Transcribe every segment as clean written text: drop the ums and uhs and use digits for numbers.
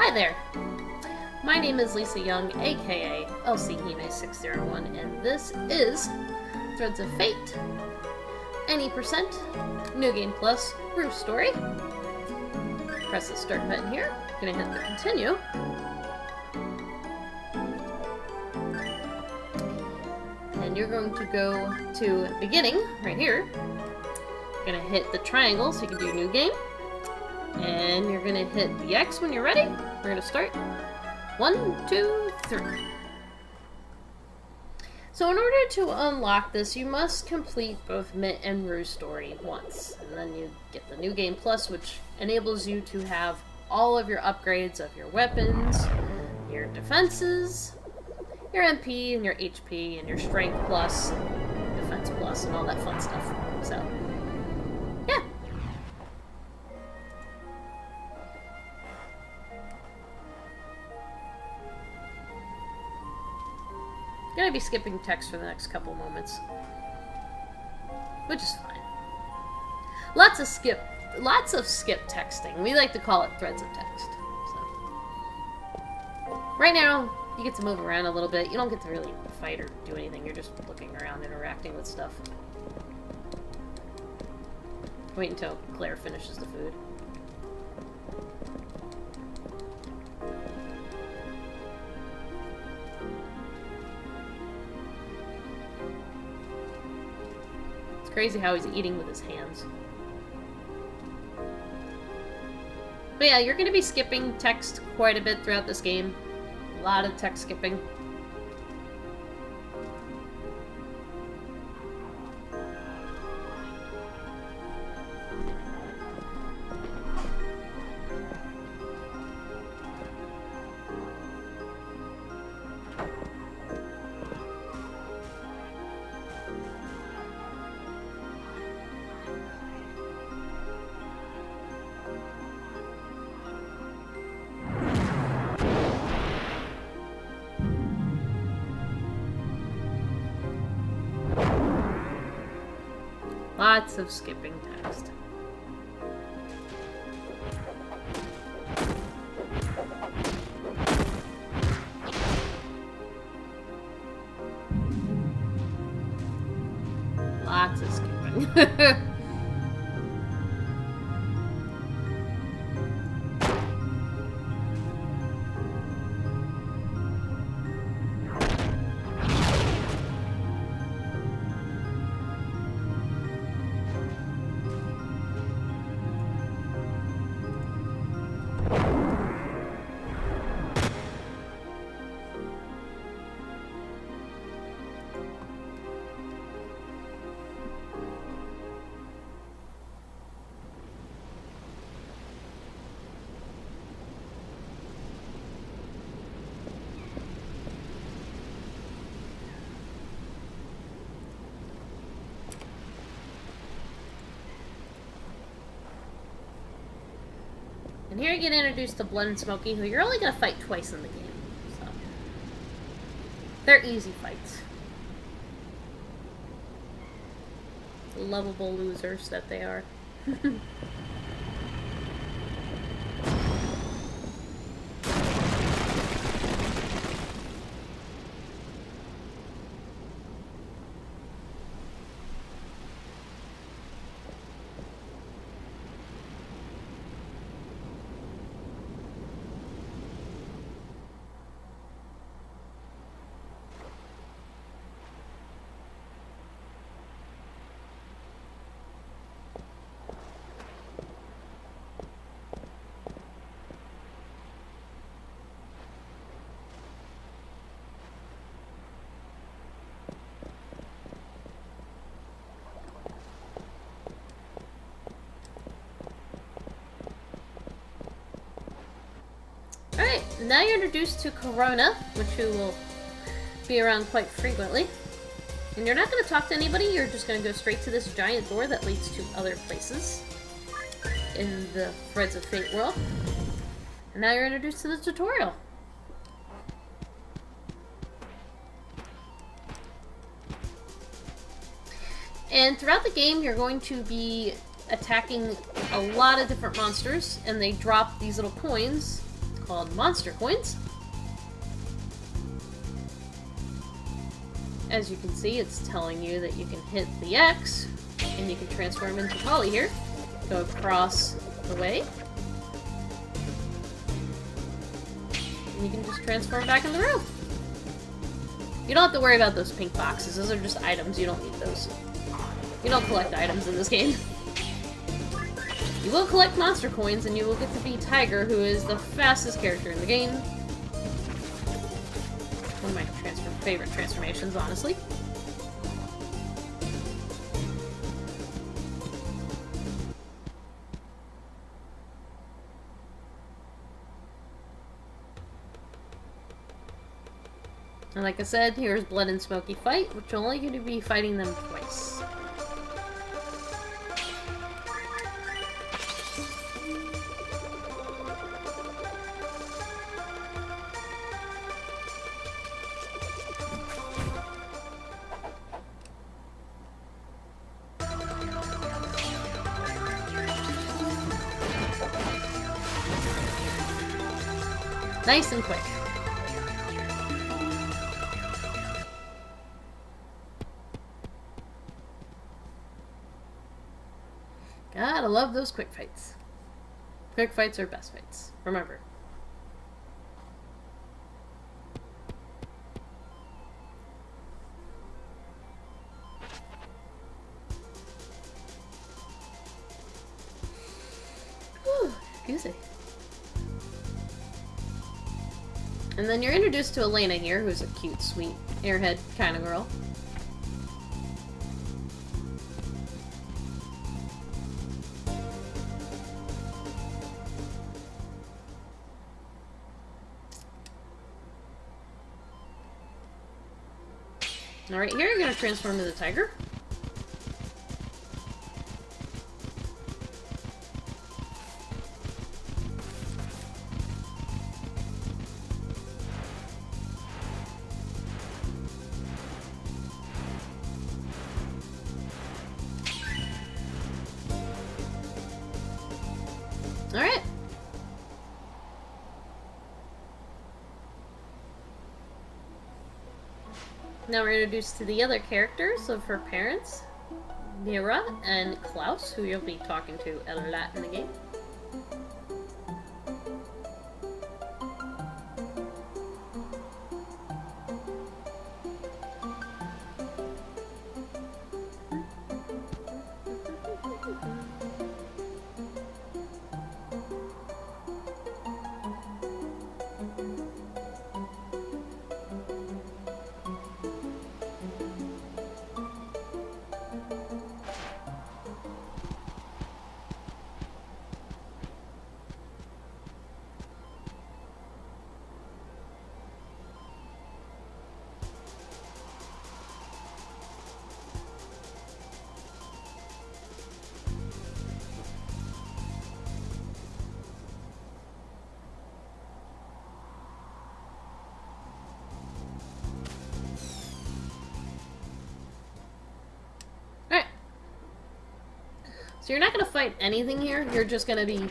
Hi there! My name is Lisa Young, aka LCHime601, and this is Threads of Fate, Any Percent, New Game Plus, Roof Story. Press the start button here. Gonna hit the continue. And you're going to go to beginning, right here. You're gonna hit the triangle so you can do new game. And you're gonna hit the X when you're ready. We're gonna start. 1, 2, 3. So in order to unlock this, you must complete both Mint and Rue Story once. And then you get the New Game Plus, which enables you to have all of your upgrades of your weapons, your defenses, your MP and your HP and your Strength Plus, Defense Plus, and all that fun stuff. So, yeah. I'm gonna be skipping text for the next couple moments, which is fine. Lots of skip texting. We like to call it threads of text. So, right now, you get to move around a little bit. You don't get to really fight or do anything. You're just looking around, interacting with stuff. Wait until Claire finishes the food. It's crazy how he's eating with his hands. But yeah, you're going to be skipping text quite a bit throughout this game. A lot of text skipping. Lots of skipping text. Lots of skipping. And here you get introduced to Blood and Smokey, who you're only going to fight twice in the game. So, they're easy fights. Lovable losers that they are. Alright, now you're introduced to Corona, which will be around quite frequently. And you're not going to talk to anybody, you're just going to go straight to this giant door that leads to other places in the Threads of Fate world. And now you're introduced to the tutorial. And throughout the game, you're going to be attacking a lot of different monsters, and they drop these little coins called monster coins. As you can see, it's telling you that you can hit the X, and you can transform into Polly here. Go across the way. And you can just transform back in the room. You don't have to worry about those pink boxes. Those are just items. You don't need those. You don't collect items in this game. You will collect monster coins, and you will get to be Tiger, who is the fastest character in the game. One of my favorite transformations, honestly. And like I said, here's Blood and Smoky Fight, which will only going to be fighting them twice. Nice and quick. Gotta love those quick fights. Quick fights are best fights. Remember. Whew, goosey. And then you're introduced to Elena here, who's a cute, sweet, airhead kind of girl. Alright, here you're going to transform into the Tiger. Alright. Now we're introduced to the other characters of her parents, Mira and Klaus, who you'll be talking to a lot in the game. So you're not going to fight anything here, you're just going to be,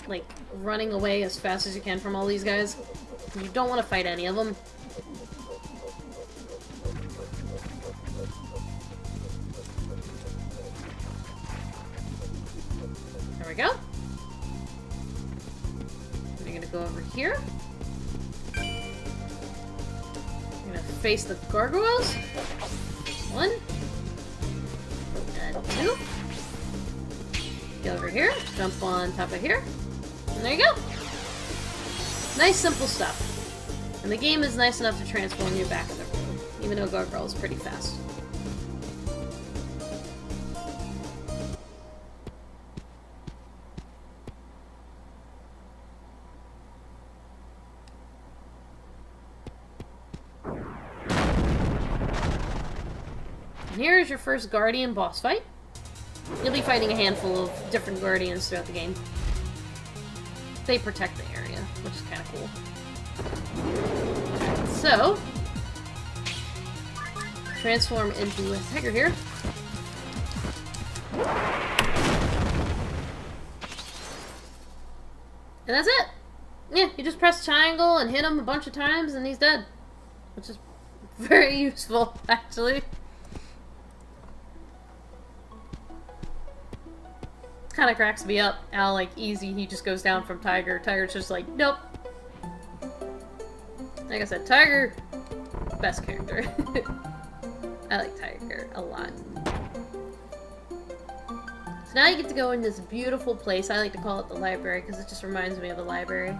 like, running away as fast as you can from all these guys. You don't want to fight any of them. There we go. You're going to go over here. You're going to face the gargoyles. 1. And 2. Get over here, jump on top of here, and there you go. Nice, simple stuff. And the game is nice enough to transform you back in the room, even though Gargoyle is pretty fast. And here's your first Guardian boss fight. You'll be fighting a handful of different Guardians throughout the game. They protect the area, which is kind of cool. So, transform into a Tiger here. And that's it! Yeah, you just press triangle and hit him a bunch of times and he's dead. Which is very useful, actually. Kind of cracks me up how, like, easy he just goes down from Tiger. Tiger's just like, nope. Like I said, Tiger, best character. I like Tiger a lot. So now you get to go in this beautiful place. I like to call it the library because it just reminds me of the library.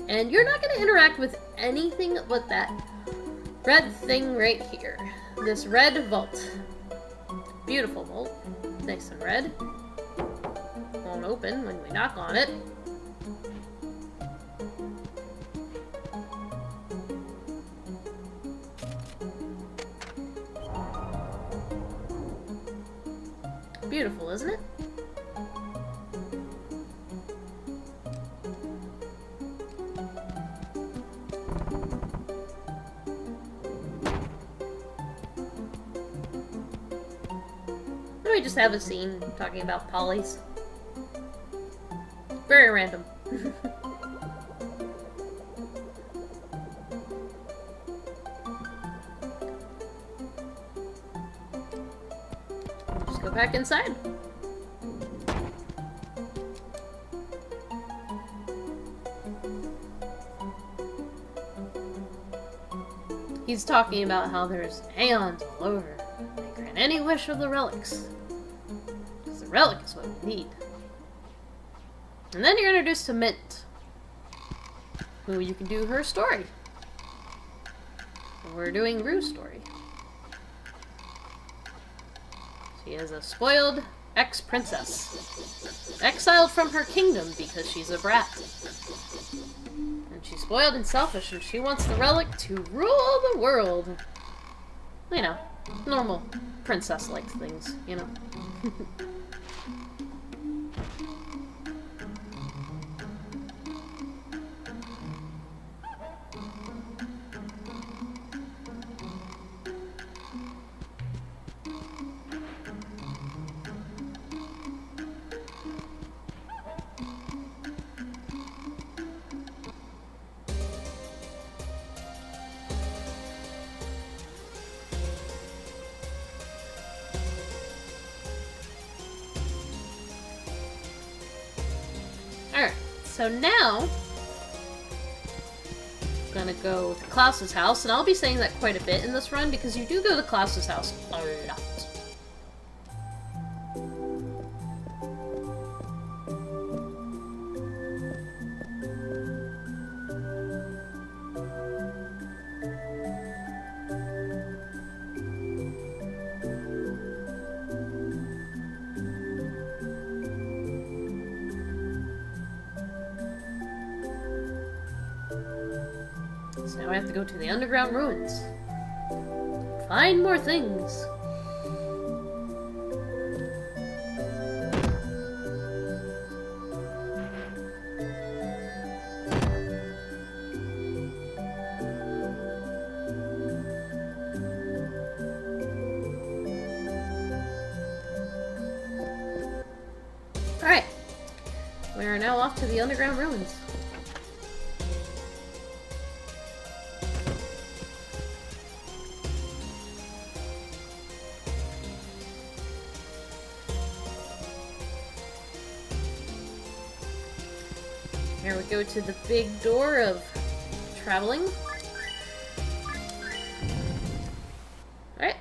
And you're not going to interact with anything but that red thing right here. This red vault. Beautiful vault. Nice and red. Won't open when we knock on it. Beautiful, isn't it? Why don't we just have a scene talking about polys? Very random. Just go back inside. He's talking about how there's aeons all over. They grant any wish of the relics. Because the relic is what we need. And then you're introduced to Mint, who you can do her story. We're doing Rue's story. She is a spoiled ex-princess, exiled from her kingdom because she's a brat. And she's spoiled and selfish, and she wants the relic to rule the world. You know, normal princess-like things, you know. Alright, so now I'm gonna go to Klaus's house, and I'll be saying that quite a bit in this run because you do go to Klaus's house a lot. So now I have to go to the underground ruins. Find more things. Alright. We are now off to the underground ruins. Here we go to the big door of traveling. Alright.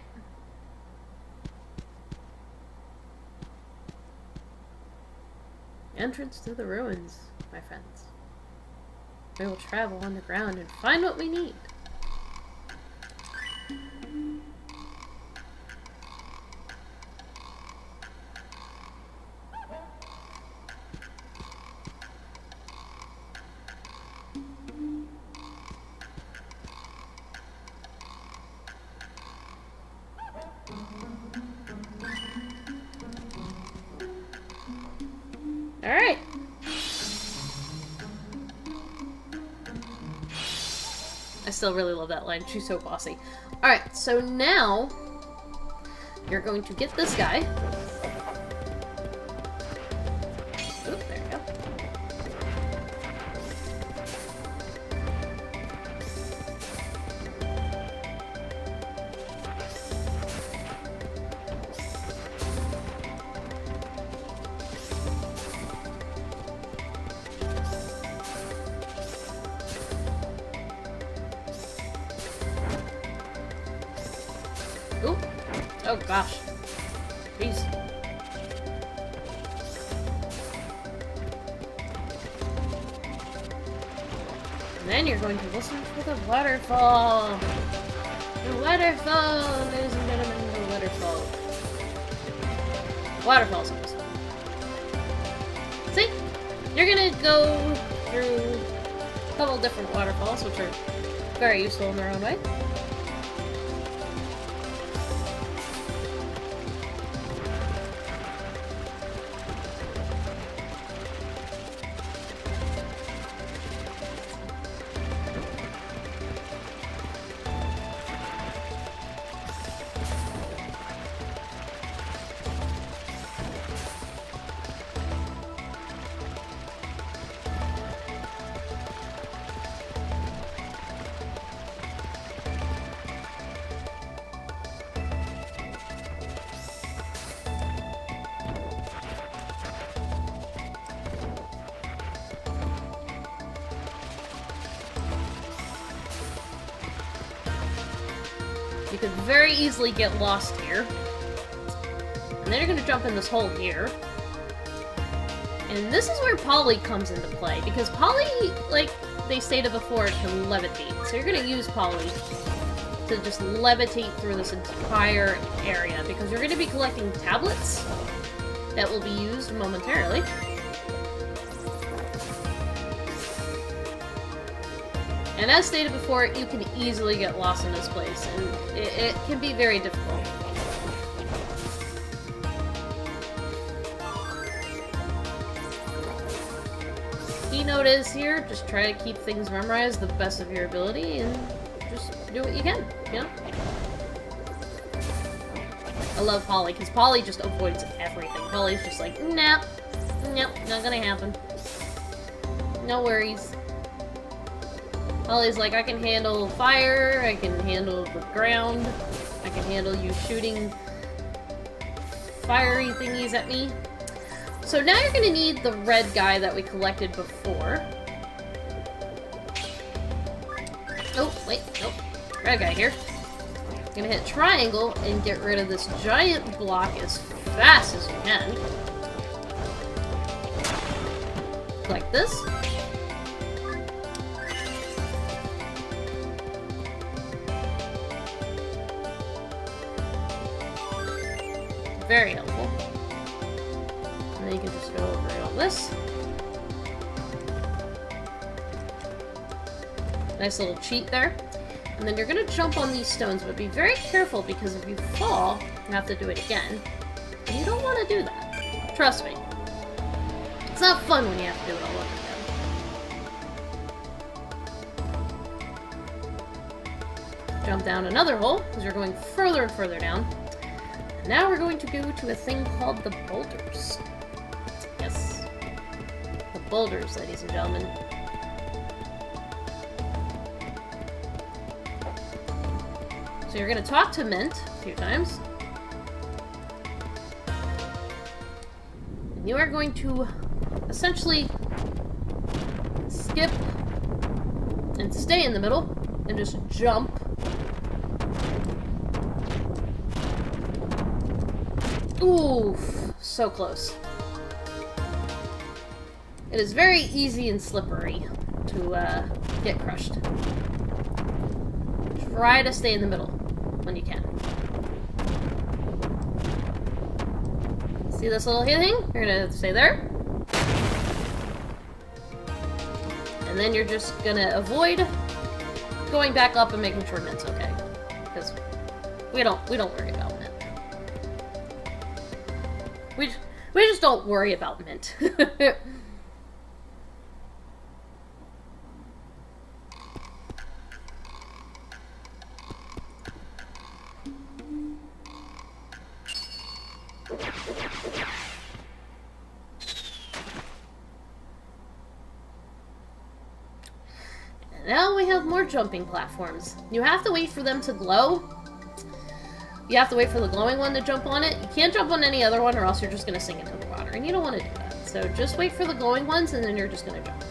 Entrance to the ruins, my friends. We will travel underground and find what we need. Alright. I still really love that line. She's so bossy. Alright, so now you're going to get this guy. Oop, there you go. Oh gosh. Jeez. And then you're going to listen for the waterfall. The waterfall, ladies and gentlemen, the waterfall. Waterfall's almost fun. See? You're gonna go through a couple different waterfalls, which are very useful in their own way. You could very easily get lost here. And then you're gonna jump in this hole here. And this is where Polly comes into play, because Polly, like they stated before, can levitate. So you're gonna use Polly to just levitate through this entire area, because you're gonna be collecting tablets that will be used momentarily. And as stated before, you can easily get lost in this place, and it can be very difficult. Keynote is here, just try to keep things memorized the best of your ability, and just do what you can, you know? I love Polly, because Polly just avoids everything. Polly's just like, nah, nope, not gonna happen. No worries. Polly's like, I can handle fire, I can handle the ground, I can handle you shooting fiery thingies at me. So now you're gonna need the red guy that we collected before. Oh, wait, nope. Red guy here. Gonna hit triangle and get rid of this giant block as fast as you can. Like this. Very helpful. And then you can just go over all this. Nice little cheat there. And then you're gonna jump on these stones, but be very careful, because if you fall, you have to do it again. And you don't want to do that. Trust me. It's not fun when you have to do it all over again. Jump down another hole, because you're going further and further down. Now we're going to go to a thing called the boulders. Yes. The boulders, ladies and gentlemen. So you're going to talk to Mint a few times. And you are going to essentially skip and stay in the middle and just jump. Oof, so close. It is very easy and slippery to get crushed. Try to stay in the middle when you can. See this little thing? You're gonna stay there. And then you're just gonna avoid going back up and making sure Mint's okay. Because we don't worry about Mint. We just don't worry about Mint. Now we have more jumping platforms. You have to wait for them to glow. You have to wait for the glowing one to jump on it. You can't jump on any other one, or else you're just going to sink into the water, and you don't want to do that. So just wait for the glowing ones, and then you're just going to jump.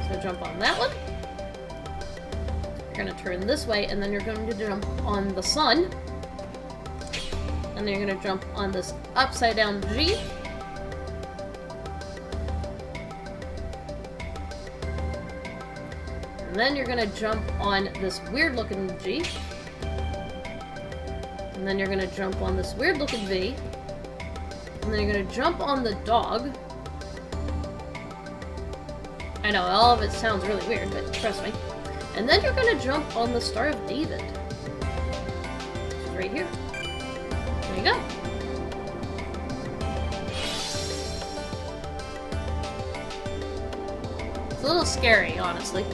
So jump on that one. You're gonna turn this way, and then you're going to jump on the sun. And then you're gonna jump on this upside down G. And then you're gonna jump on this weird looking G. And then you're gonna jump on this weird looking V. And then you're gonna jump on the dog. I know, all of it sounds really weird, but trust me. And then you're gonna jump on the Star of David. Which is right here. There you go. It's a little scary, honestly.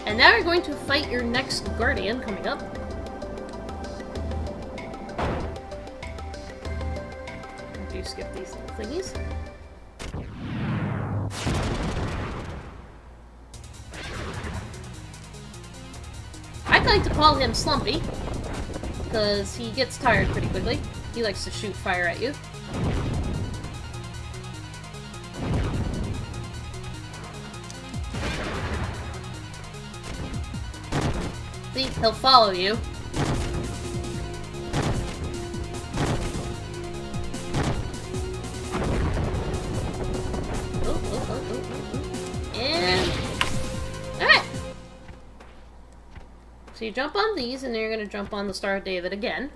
And now you're going to fight your next guardian coming up. Do you skip these little thingies? I like to call him Slumpy, because he gets tired pretty quickly. He likes to shoot fire at you. See, he'll follow you. And... alright! So you jump on these, and then you're gonna jump on the Star of David again.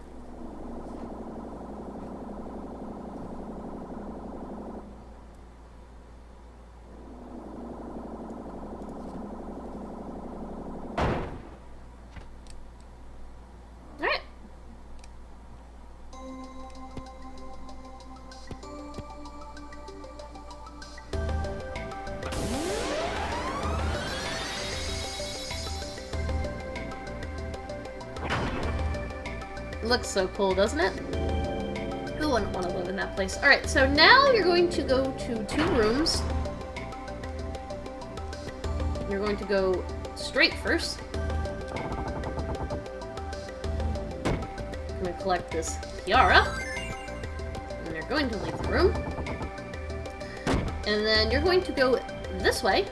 Looks so cool, doesn't it? Who wouldn't want to live in that place? Alright, so now you're going to go to 2 rooms. You're going to go straight first. I'm going to collect this tiara. And you're going to leave the room. And then you're going to go this way.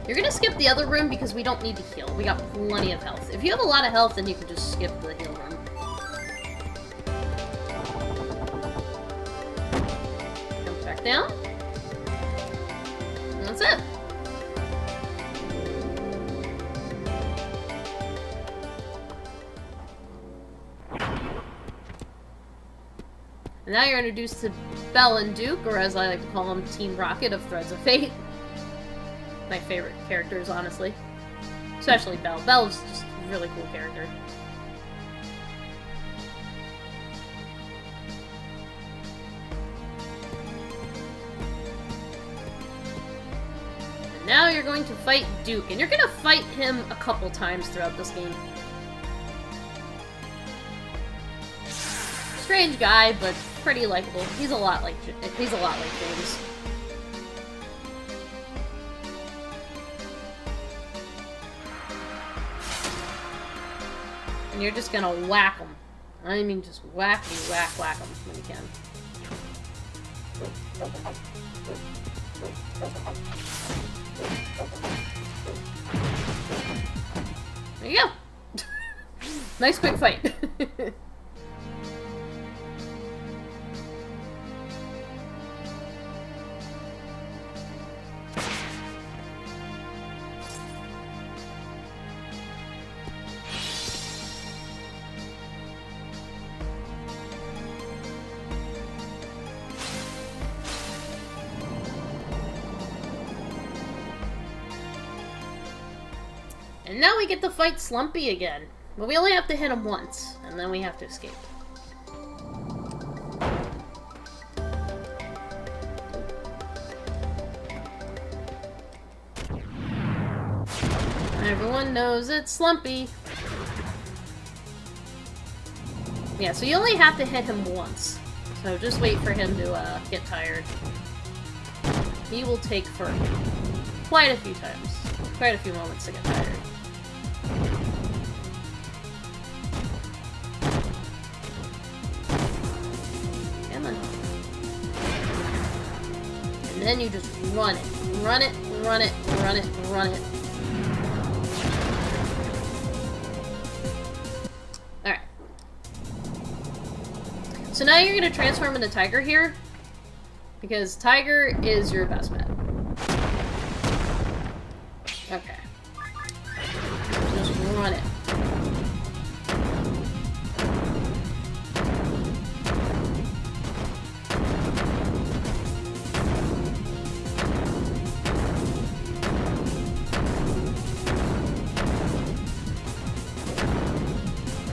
You're gonna skip the other room because we don't need to heal. We got plenty of health. If you have a lot of health, then you can just skip the heal room. Jump back down. And that's it. And now you're introduced to Belle and Duke, or as I like to call them, Team Rocket of Threads of Fate. My favorite characters, honestly. Especially Belle. Belle's just a really cool character. And now you're going to fight Duke, and you're going to fight him a couple times throughout this game. Strange guy, but pretty likable. He's a lot like James. And you're just gonna whack them. I mean, just whack them when you can. There you go. Nice quick fight. And now we get to fight Slumpy again. But we only have to hit him once, and then we have to escape. Everyone knows it's Slumpy. Yeah, so you only have to hit him once. So just wait for him to get tired. He will take for quite a few times. Quite a few moments to get tired. And then you just run it. Run it, run it, run it, run it. So now you're gonna transform into Tiger here, because Tiger is your best bet. Okay. Just run it.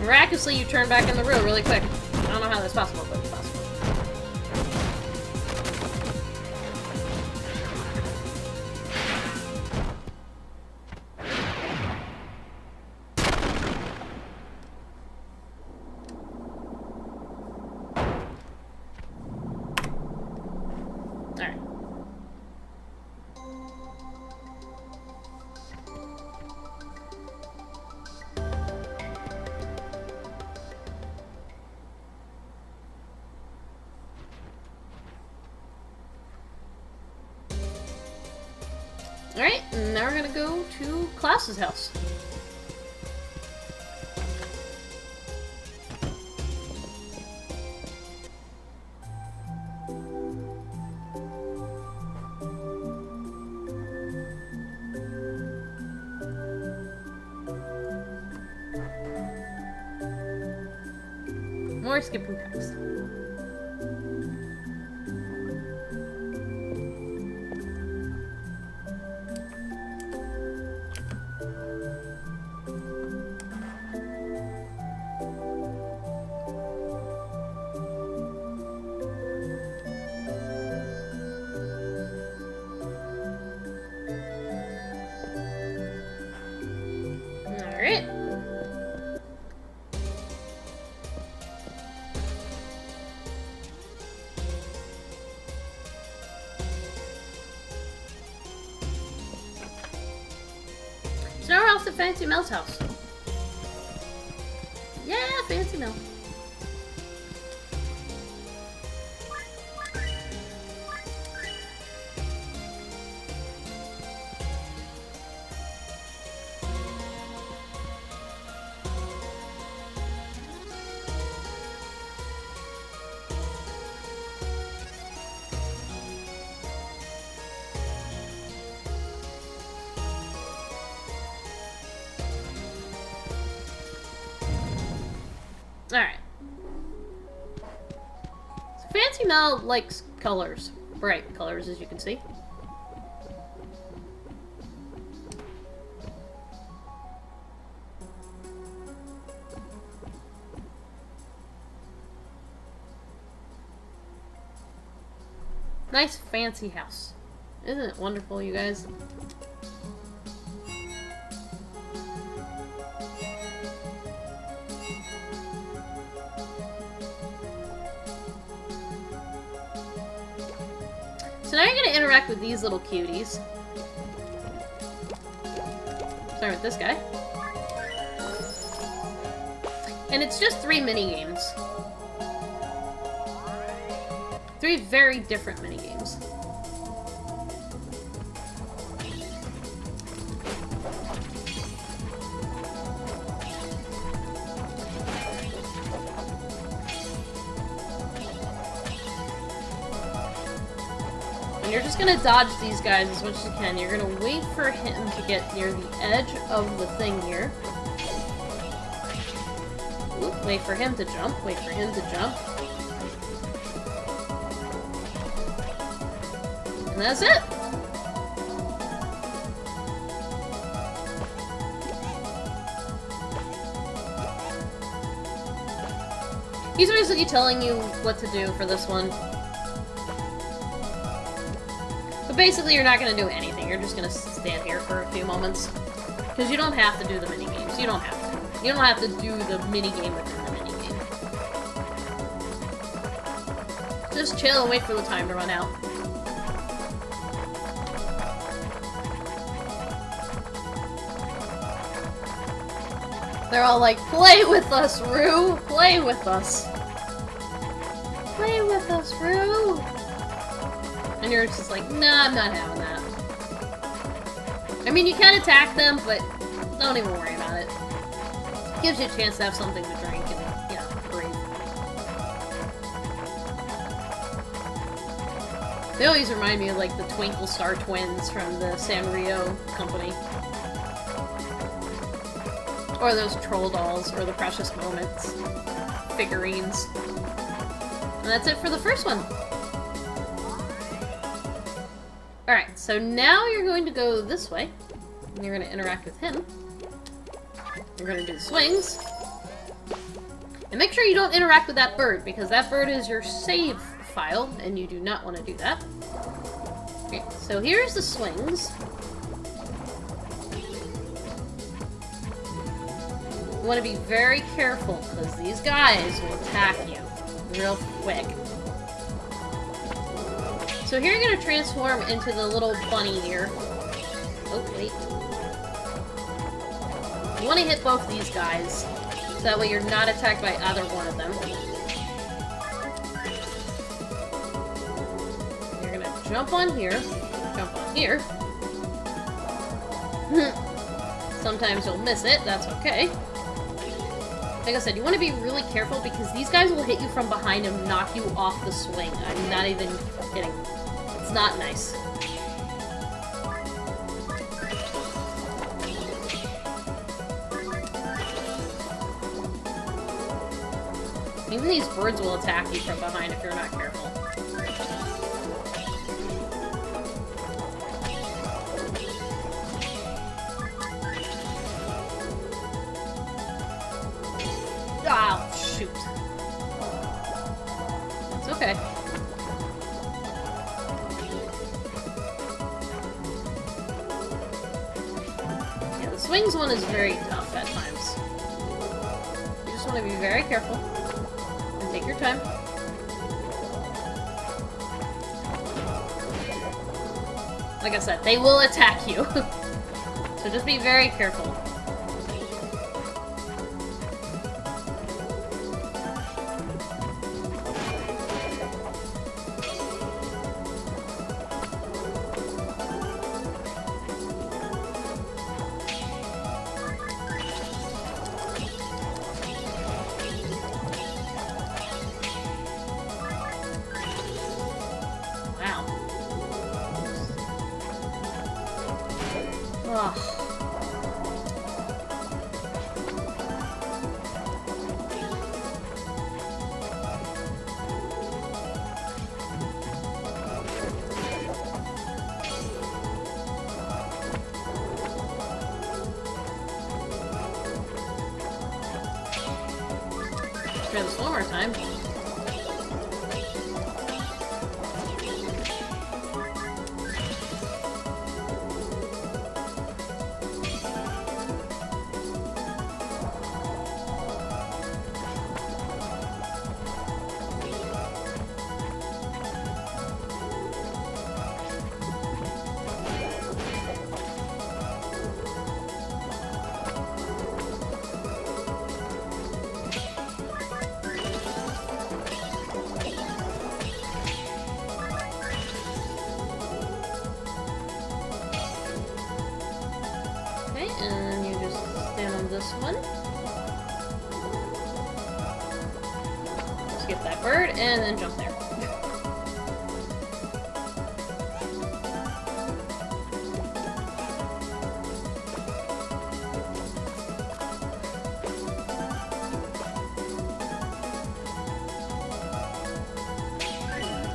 Miraculously, you turn back in the room really quick. I don't know how that's possible, but it's possible. Alright. Alright, and now we're gonna go to Klaus's house. More skipping text. Alright. So now we're off to Fancy Mel's house. Yeah, Fancy Mel. Alright. So Fancy Mel likes colors. Bright colors, as you can see. Nice fancy house. Isn't it wonderful, you guys? So now you're going to interact with these little cuties. Start with this guy. And it's just 3 mini-games. 3 very different mini-games. And you're just gonna dodge these guys as much as you can. You're gonna wait for him to get near the edge of the thing here. Oop, wait for him to jump. Wait for him to jump. And that's it! He's basically telling you what to do for this one. But basically you're not going to do anything. You're just going to stand here for a few moments. Because you don't have to do the minigames. You don't have to. You don't have to do the minigame within the minigame. Just chill and wait for the time to run out. They're all like, play with us, Rue! Play with us! Play with us, Rue! And you're just like, nah, I'm not having that. I mean, you can attack them, but don't even worry about it. Gives you a chance to have something to drink and, breathe. They always remind me of like the Twinkle Star Twins from the Sanrio company. Or those troll dolls, or the Precious Moments figurines. And that's it for the first one. Alright, so now you're going to go this way. And you're going to interact with him. You're going to do the swings. And make sure you don't interact with that bird, because that bird is your save file, and you do not want to do that. Okay, so here's the swings. You want to be very careful, because these guys will attack you real quick. So here you're going to transform into the little bunny here. Oh, wait. You want to hit both these guys, so that way you're not attacked by either one of them. You're going to jump on here, jump on here. Sometimes you'll miss it, that's okay. Like I said, you want to be really careful because these guys will hit you from behind and knock you off the swing. I'm not even kidding. It's not nice. Even these birds will attack you from behind if you're not careful. Oh, shoot. It's okay. Yeah, the swings one is very tough at times. You just want to be very careful. And take your time. Like I said, they will attack you. So just be very careful. Try this one more time. And you just stand on this one. Skip that bird, and then jump there.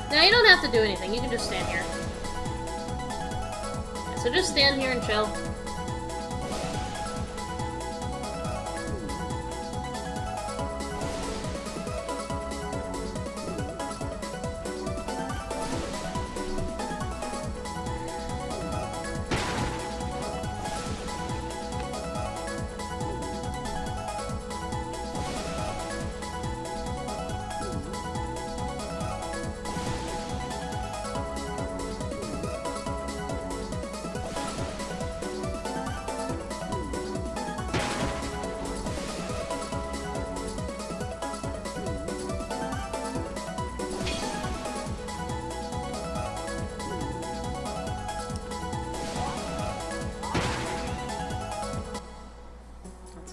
Now you don't have to do anything, you can just stand here. So just stand here and chill.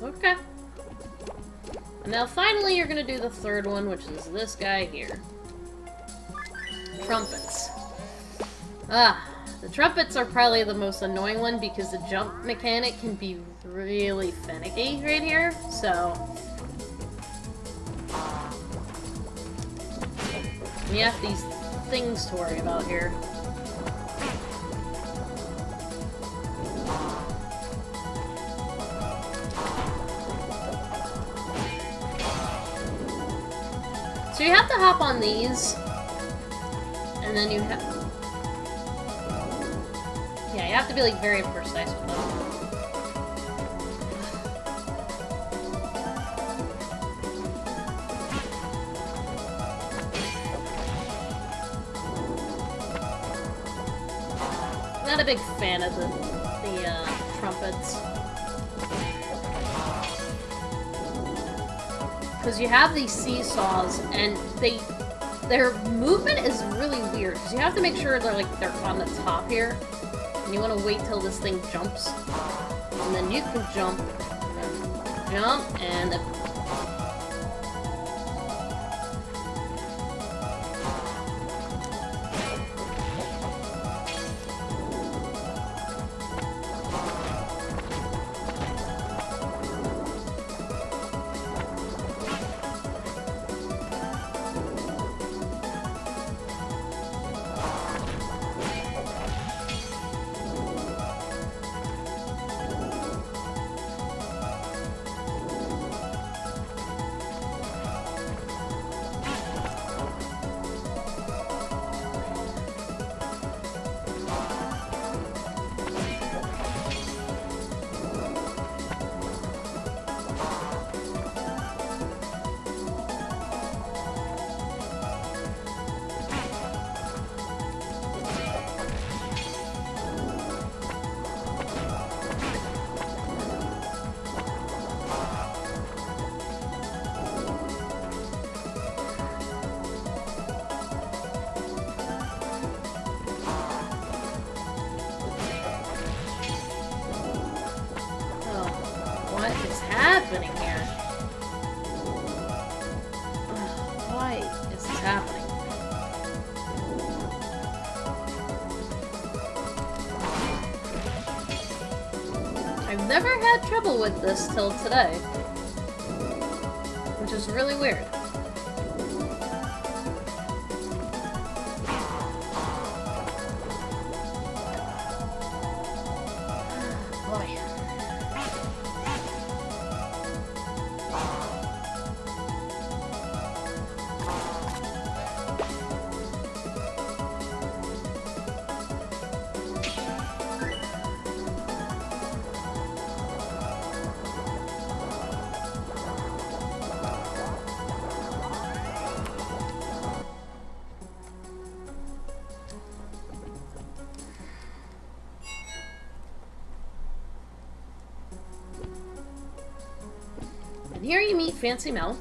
Okay. And now finally you're gonna do the third one, which is this guy here. Trumpets. The trumpets are probably the most annoying one because the jump mechanic can be really finicky right here, so... we have these things to worry about here. So you have to hop on these, and then you have... yeah, you have to be, like, very precise with them. Not a big fan of the trumpets. Because you have these seesaws, and their movement is really weird. Because you have to make sure they're on the top here. And you want to wait till this thing jumps. And then you can jump, and what is happening here? Why is this happening? I've never had trouble with this till today, which is really weird. And here you meet Fancy Mel.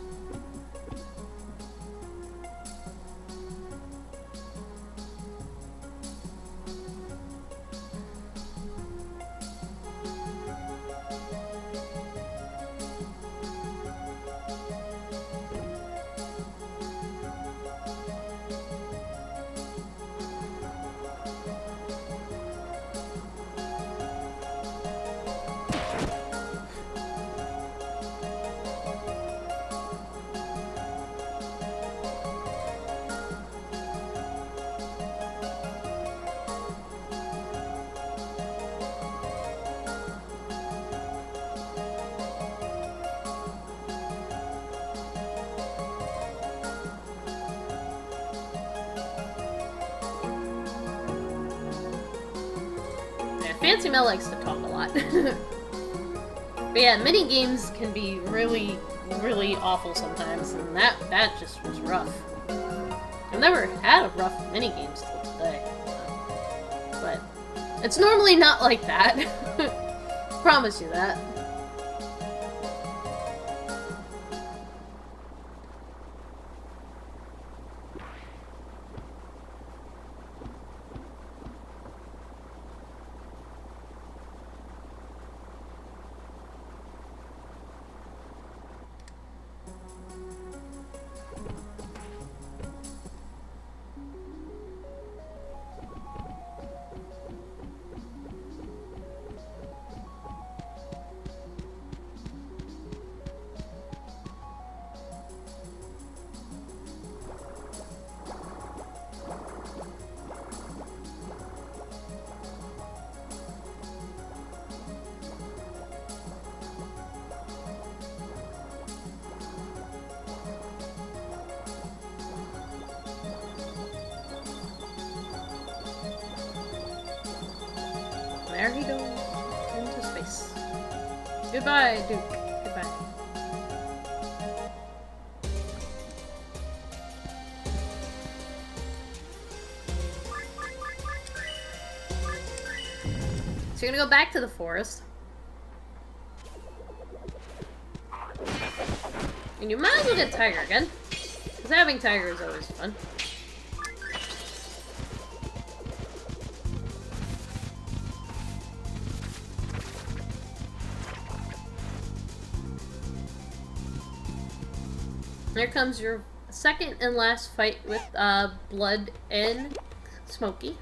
Fancy Mel likes to talk a lot. But yeah, mini games can be really, really awful sometimes, and that just was rough. I've never had a rough mini games till today, but it's normally not like that. Promise you that. there he goes. Into space. Goodbye, Duke. Goodbye. So you're gonna go back to the forest. And you might as well get Tiger again. Because having Tiger is always fun. Here comes your second and last fight with Blood and Smokey.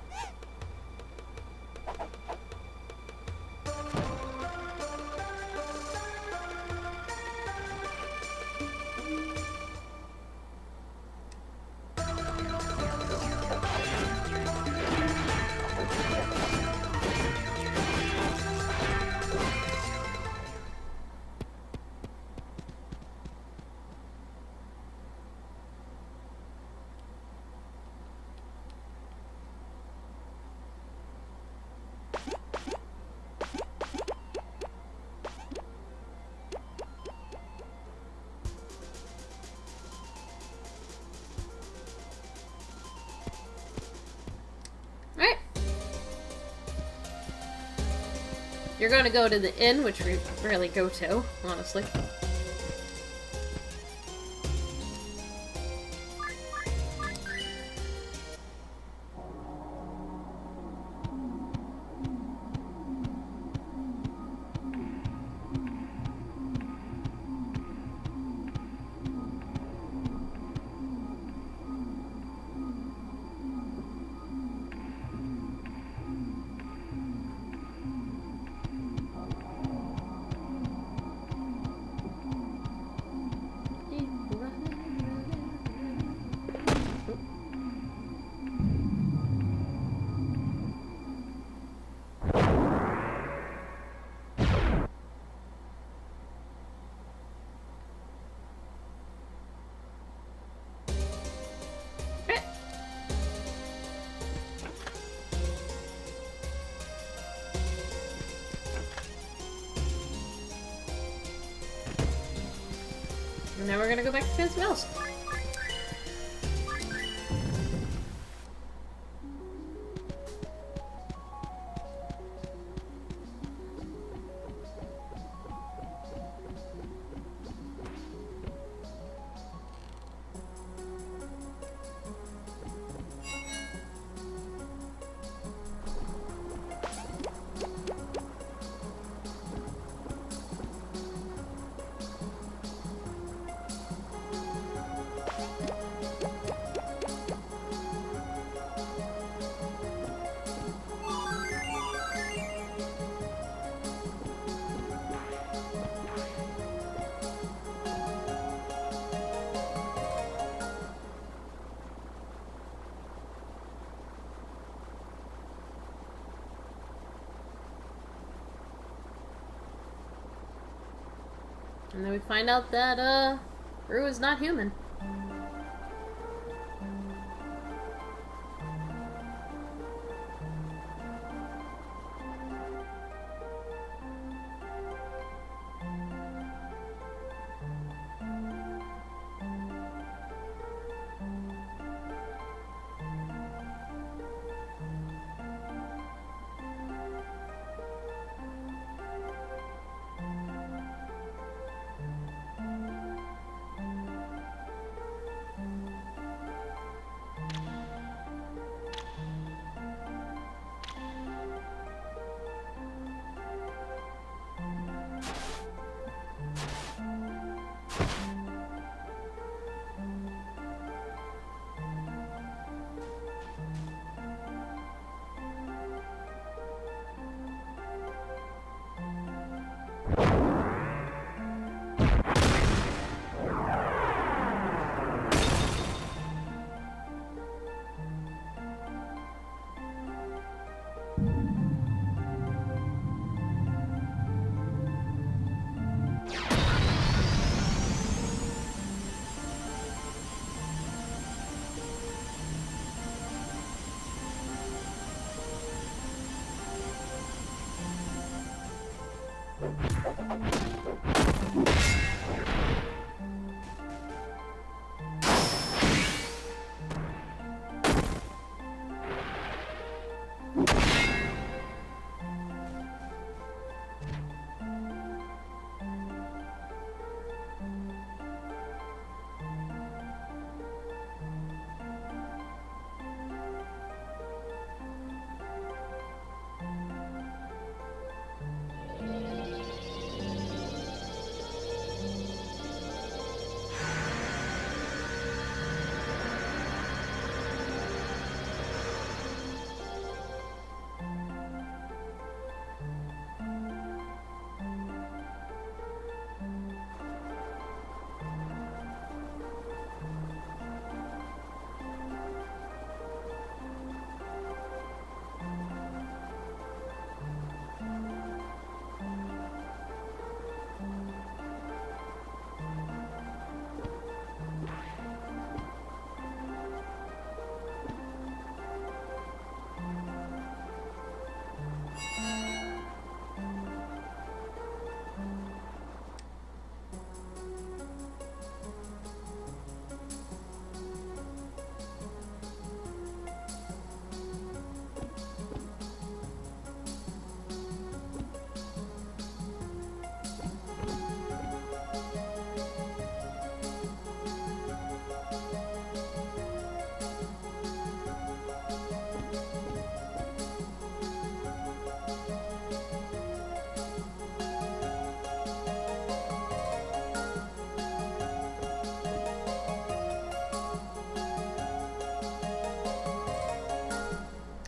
Alright. You're going to go to the inn, which we rarely go to, honestly. And now we're gonna go back to Fancy Mouse. And then we find out that, Rue is not human.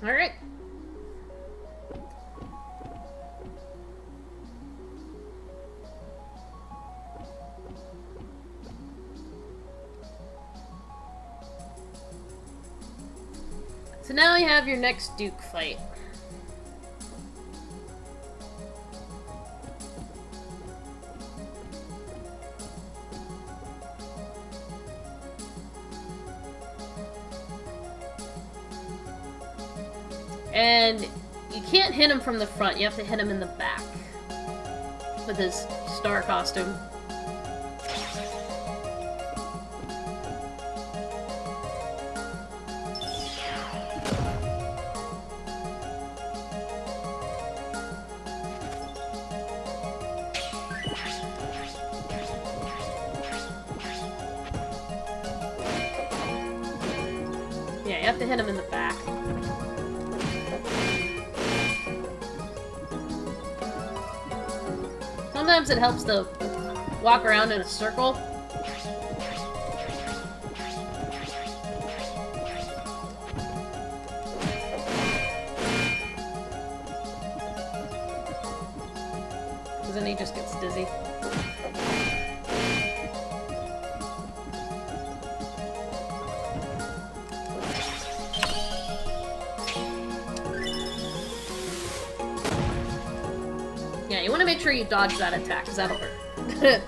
Alright. So now you have your next Duke fight. And you can't hit him from the front, you have to hit him in the back with his star costume. Yeah, you have to hit him in the back. Sometimes it helps to walk around in a circle. Because then he just gets dizzy. Yeah, you want to make sure you dodge that attack, because that'll hurt.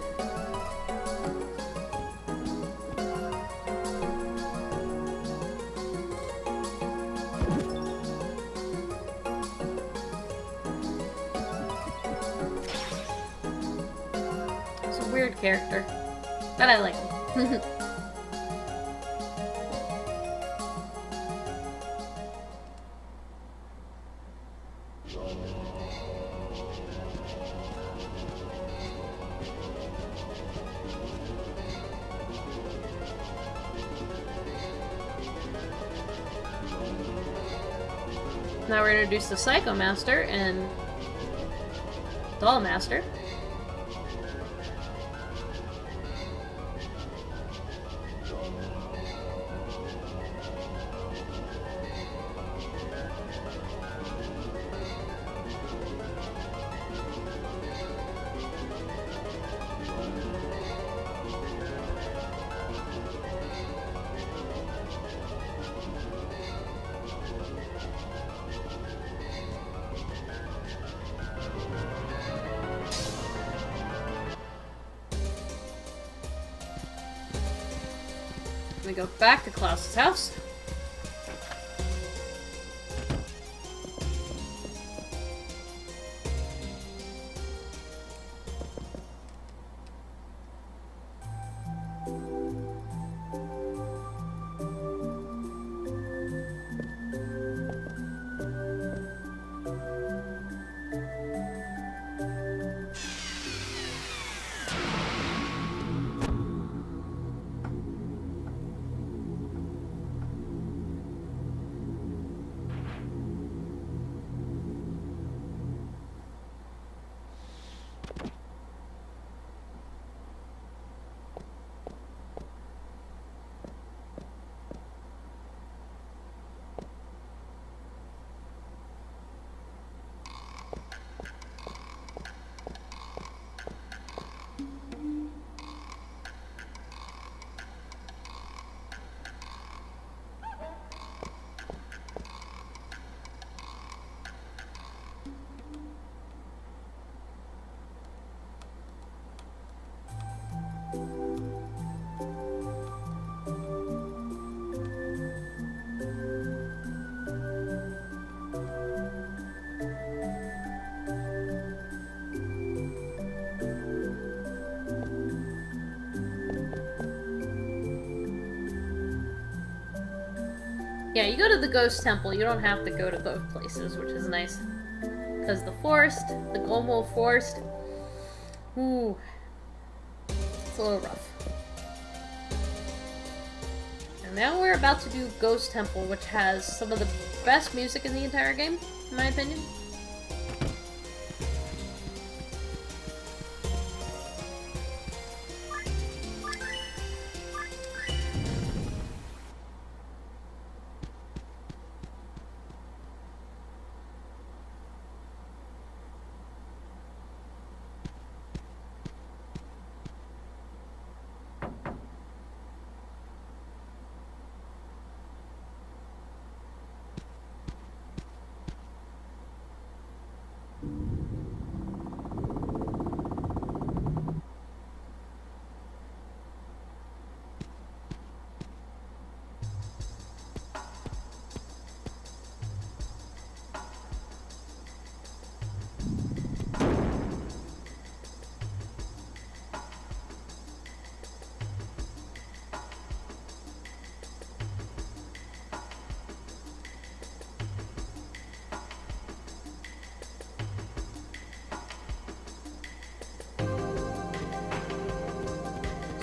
It's a weird character, but I like him. Now we're introduced to Psycho Master and Doll Master. We go back to Klaus's house. Yeah, you go to the ghost temple, you don't have to go to both places, which is nice. Because the forest, the global forest, ooh, it's a little rough. And now we're about to do Ghost Temple, which has some of the best music in the entire game, in my opinion.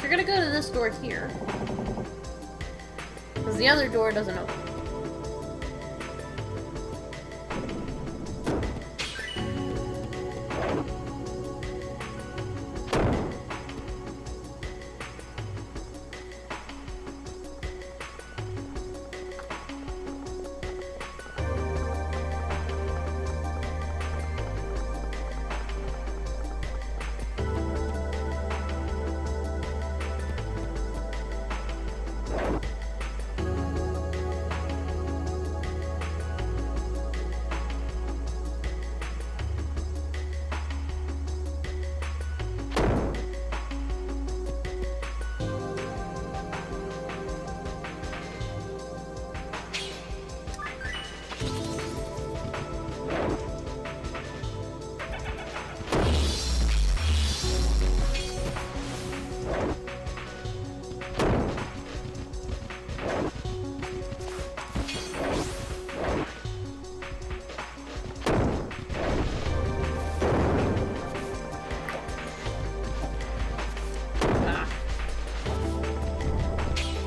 You're gonna go to this door here. Because the other door doesn't open.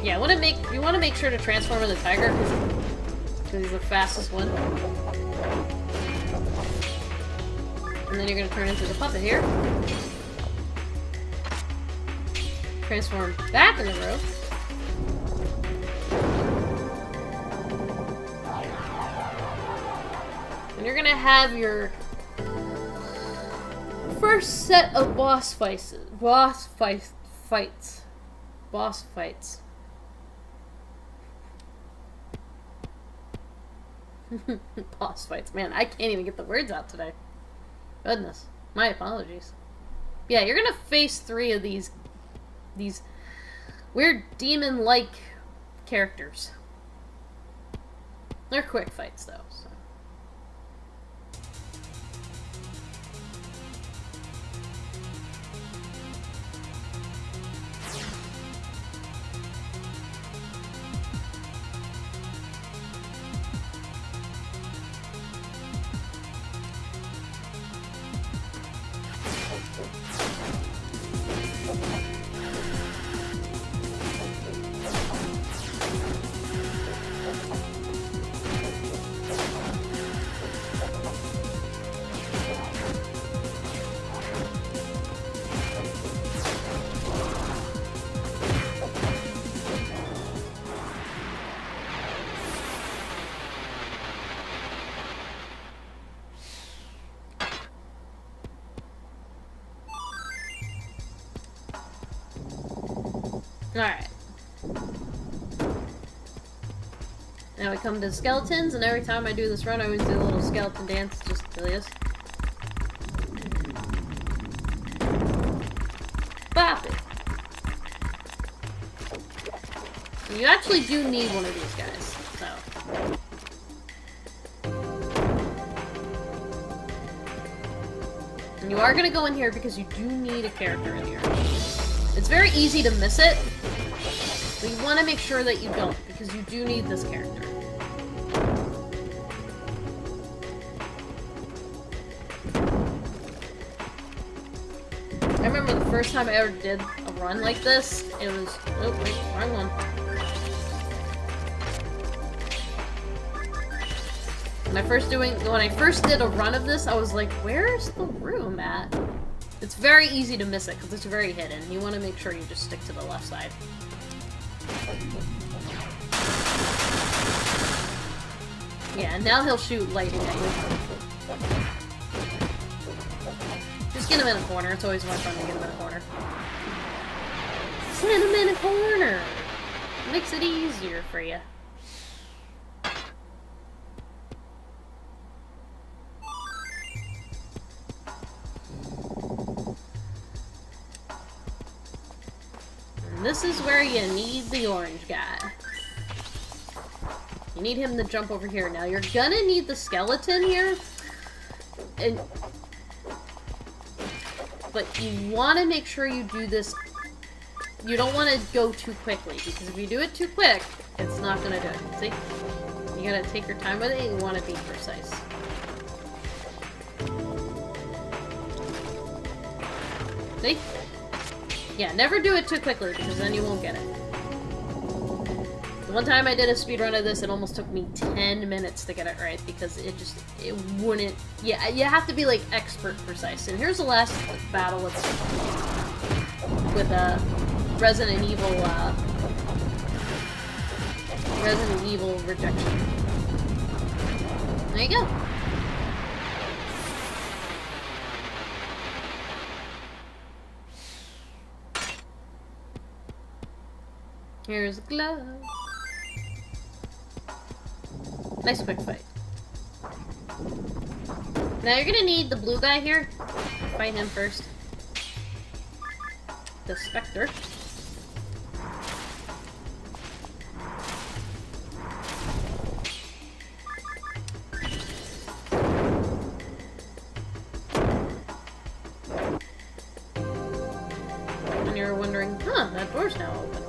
Yeah, you want to make sure to transform into Tiger because he's the fastest one. And then you're gonna turn into the puppet here. Transform back in the rope. And you're gonna have your first set of boss fights. Boss fights. Boss fights. Man, I can't even get the words out today. Goodness. My apologies. Yeah, you're gonna face 3 of these weird demon-like characters. They're quick fights, though, so. Alright. Now we come to the skeletons, and every time I do this run, I always do a little skeleton dance, just to this. Bop it! And you actually do need one of these guys, so. And you are gonna go in here because you do need a character in here. It's very easy to miss it, but you want to make sure that you don't, because you do need this character. remember the first time I ever did a run like this, it was... Oh, wait, wrong one. When I first did a run of this, I was like, where's the room at? It's very easy to miss it, because it's very hidden. You want to make sure you just stick to the left side. Yeah, and now he'll shoot lightning at you. Just get him in a corner. It's always more fun to get him in a corner. Send him in a corner! Makes it easier for you. And this is where you need the orange guy. You need him to jump over here. Now, you're gonna need the skeleton here. But you want to make sure you do this... You don't want to go too quickly, because if you do it too quick, it's not gonna do it. See? You gotta take your time with it, and you want to be precise. See? Yeah, never do it too quickly, because then you won't get it. The one time I did a speedrun of this, it almost took me 10 minutes to get it right, because it wouldn't... Yeah, you have to be, like, expert precise. And here's the last battle with Resident Evil rejection. There you go. Here's a glove. Nice quick fight. Now you're gonna need the blue guy here. Fight him first. The Spectre. And you're wondering, huh, that door's now open.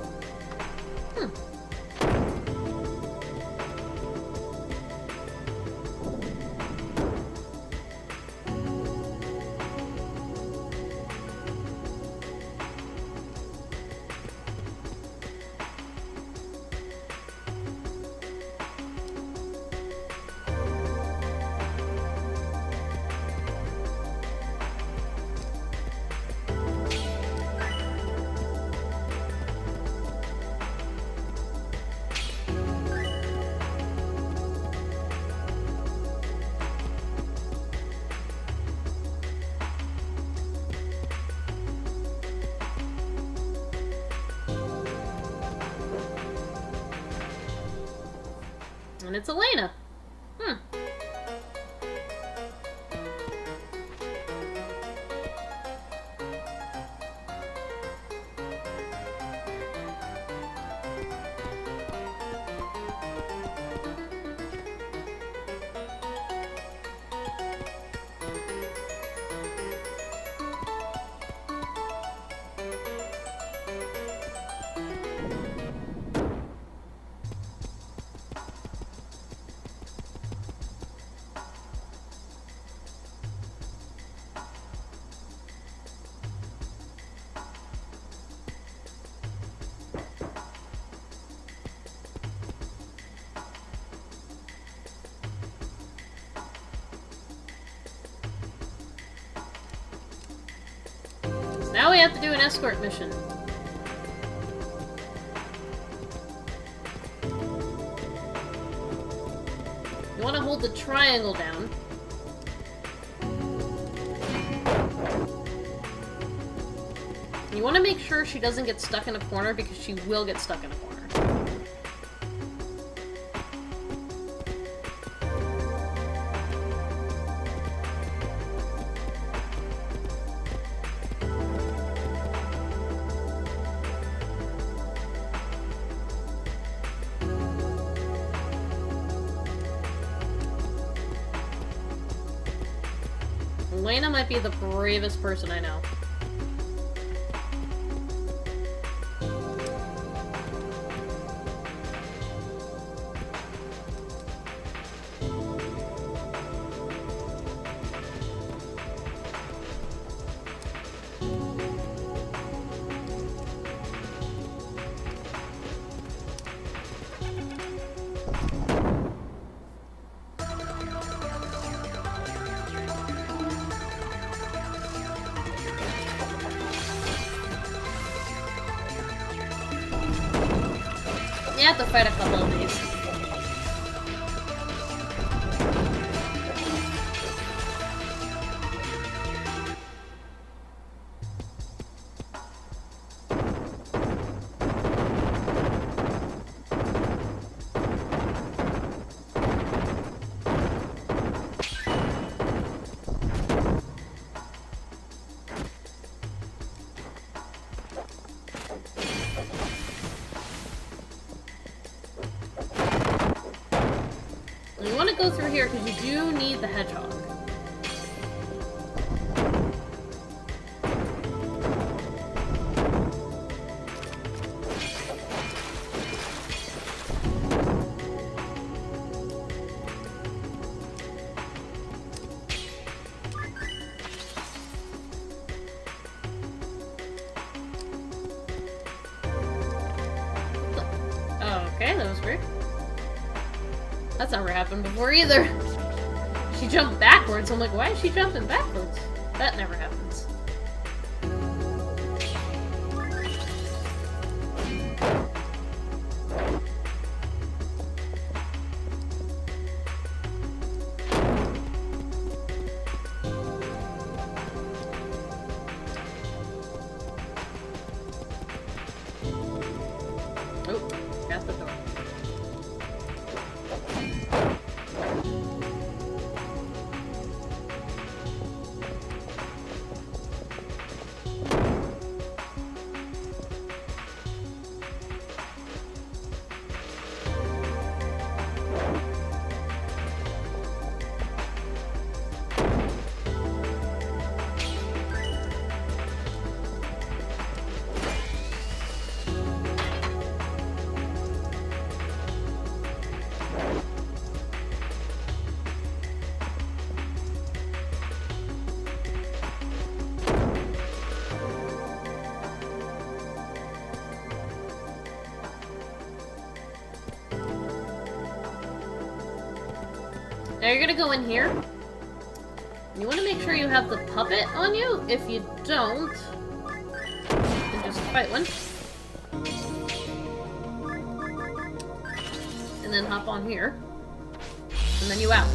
And it's Elena. Now we have to do an escort mission. You want to hold the triangle down. You want to make sure she doesn't get stuck in a corner, because she will get stuck in a corner. Elena might be the bravest person I know. You have to fight a couple of these. You want to go through here because you do need the hedgehog. Okay, that was weird. That's never happened before either. She jumped backwards. I'm like, why is she jumping backwards? That never happens. Oh, got the door. Now you're gonna go in here. You want to make sure you have the puppet on you. If you don't, then just fight one. And then hop on here. And then you out.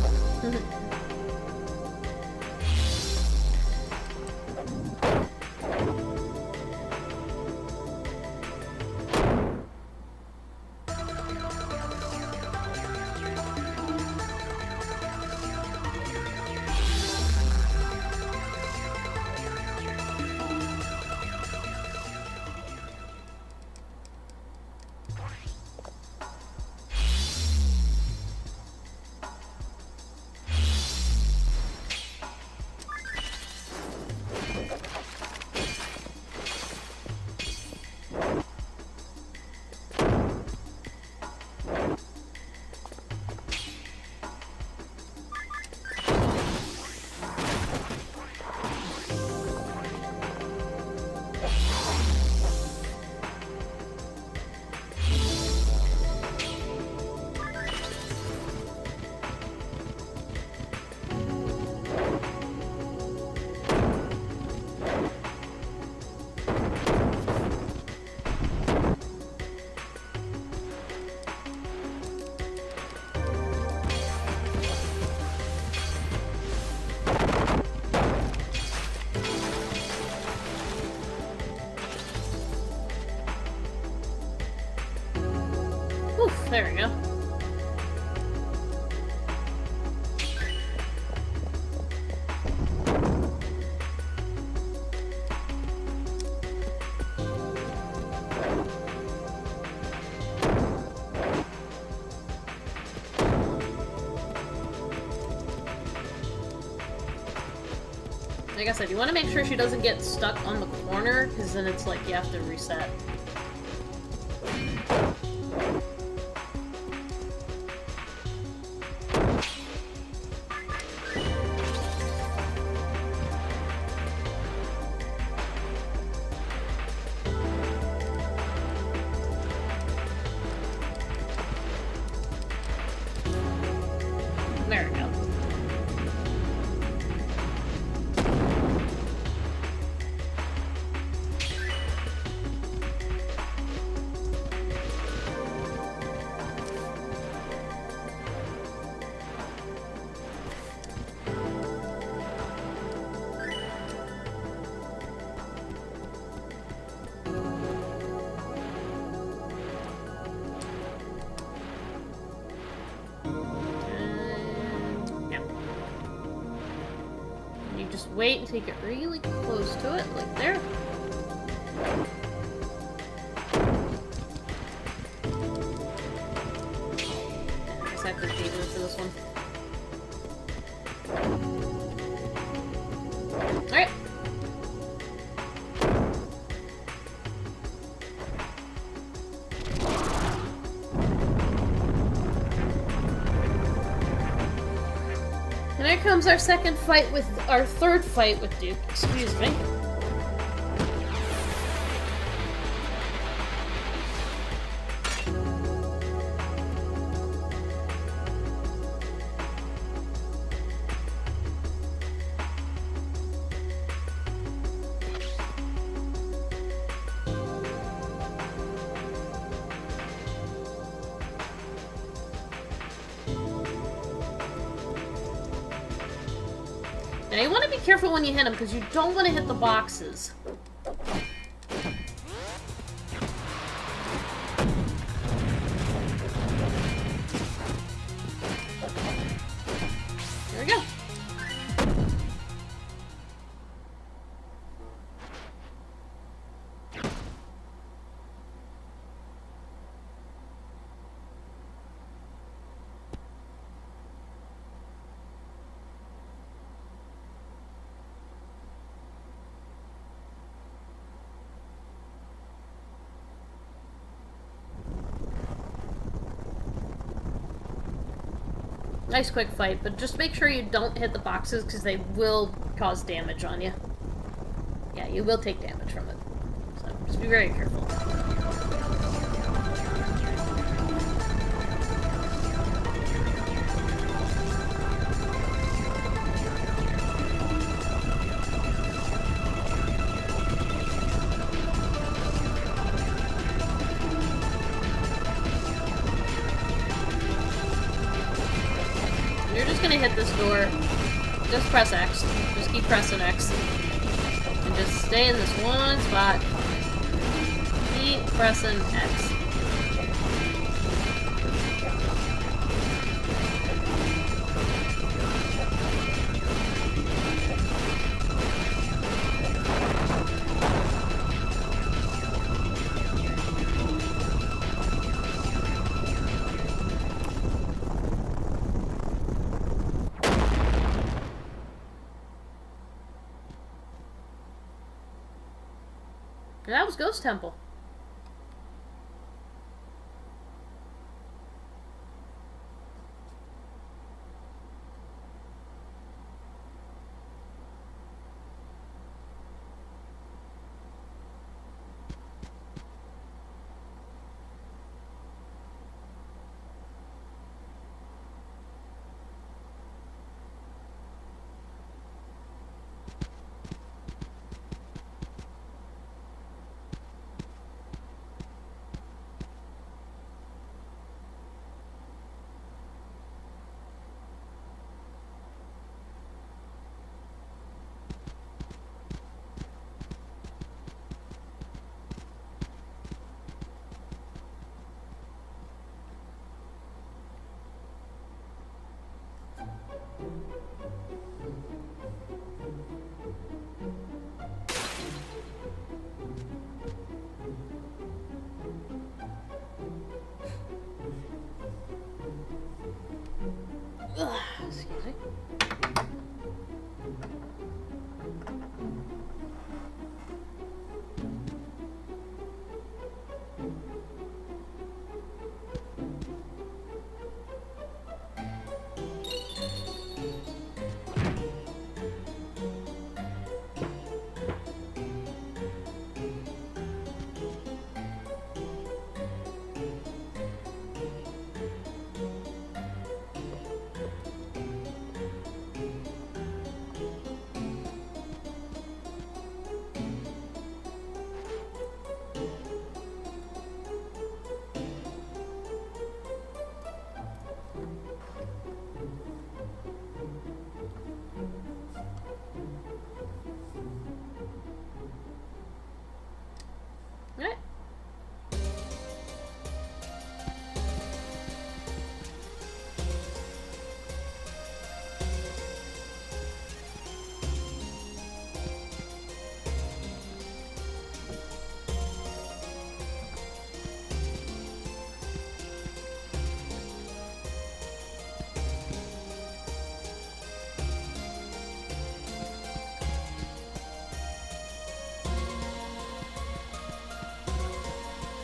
There we go. Like I said, you want to make sure she doesn't get stuck on the corner, because then it's like you have to reset. There we go. just wait and take it really close to it, like there. I just have to feed her for this one. Alright. And here comes our third fight with Duke, excuse me. Now you want to be careful when you hit them because you don't want to hit the boxes. There we go. Nice quick fight, but just make sure you don't hit the boxes because they will cause damage on you. Yeah, you will take damage from it. So just be very careful. You're just gonna hit this door. Just press X. Just keep pressing X. And just stay in this one spot. Keep pressing X. And that was Ghost Temple.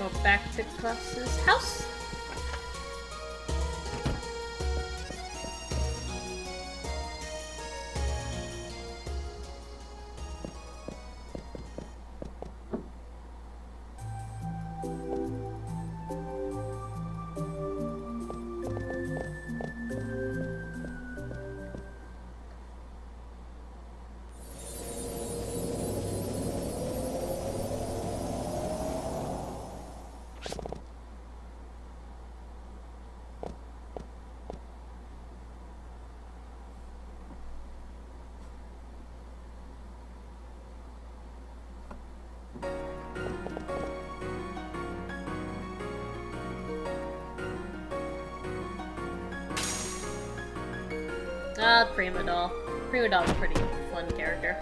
Go back to Klaus's house. Prima Doll. Prima Doll's a pretty fun character.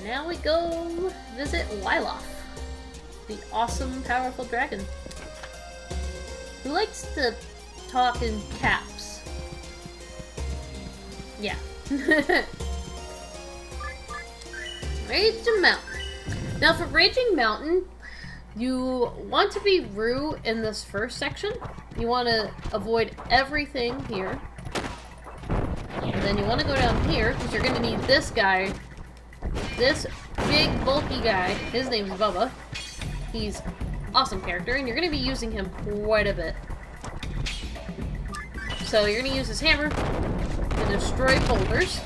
Now we go visit Wyloff, the awesome, powerful dragon, who likes to talk in caps. Yeah. Raging Mountain. Now for Raging Mountain, you want to be Rue in this first section. You want to avoid everything here. And then you want to go down here, because you're going to need this guy. This big, bulky guy, his name's Bubba. He's an awesome character, and you're going to be using him quite a bit. So you're going to use his hammer to destroy boulders.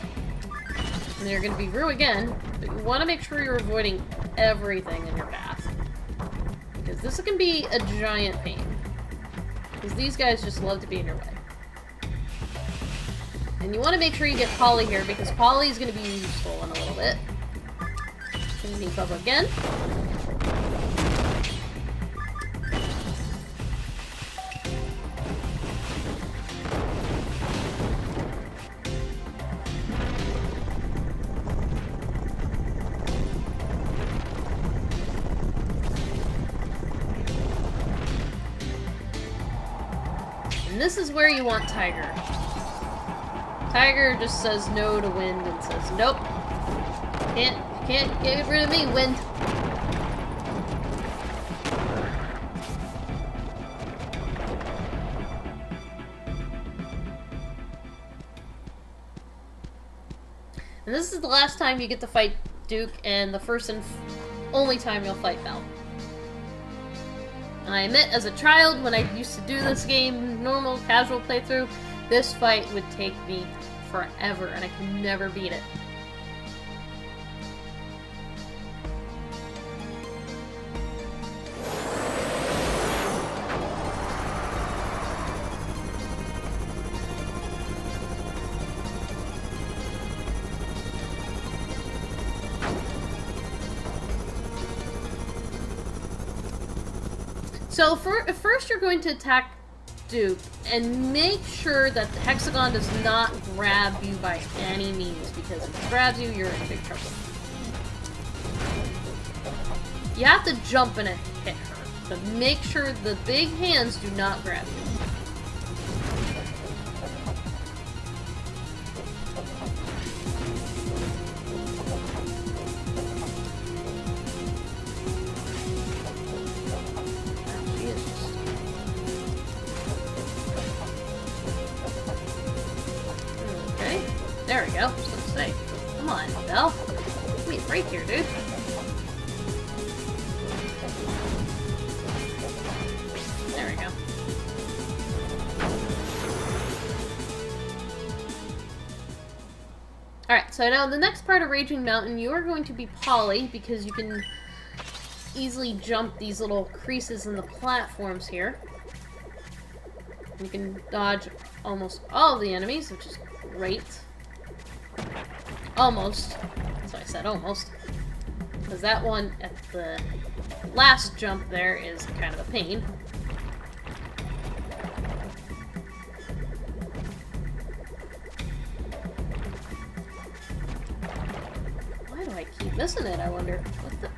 And then you're going to be Rue again, but you want to make sure you're avoiding everything in your path. Because this can be a giant pain. Because these guys just love to be in your way. And you want to make sure you get Polly here, because Polly is going to be useful in a little bit. Gonna need Bubba again. And this is where you want Tiger. Tiger just says no to wind and says, nope. Can't get rid of me, wind. And this is the last time you get to fight Duke, and the first and only time you'll fight Belle. And I admit, as a child, when I used to do this game, normal, casual playthrough, this fight would take me forever, and I could never beat it. So first you're going to attack Duke, and make sure that the hexagon does not grab you by any means, because if it grabs you, you're in big trouble. You have to jump and hit her, but make sure the big hands do not grab you. There we go. Just let's say, come on, Belle. Give me a break here, dude. There we go. Alright, so now the next part of Raging Mountain, you are going to be Polly, because you can easily jump these little creases in the platforms here. You can dodge almost all of the enemies, which is great. Almost. That's why I said almost. Because that one at the last jump there is kind of a pain. Why do I keep missing it, I wonder? What the...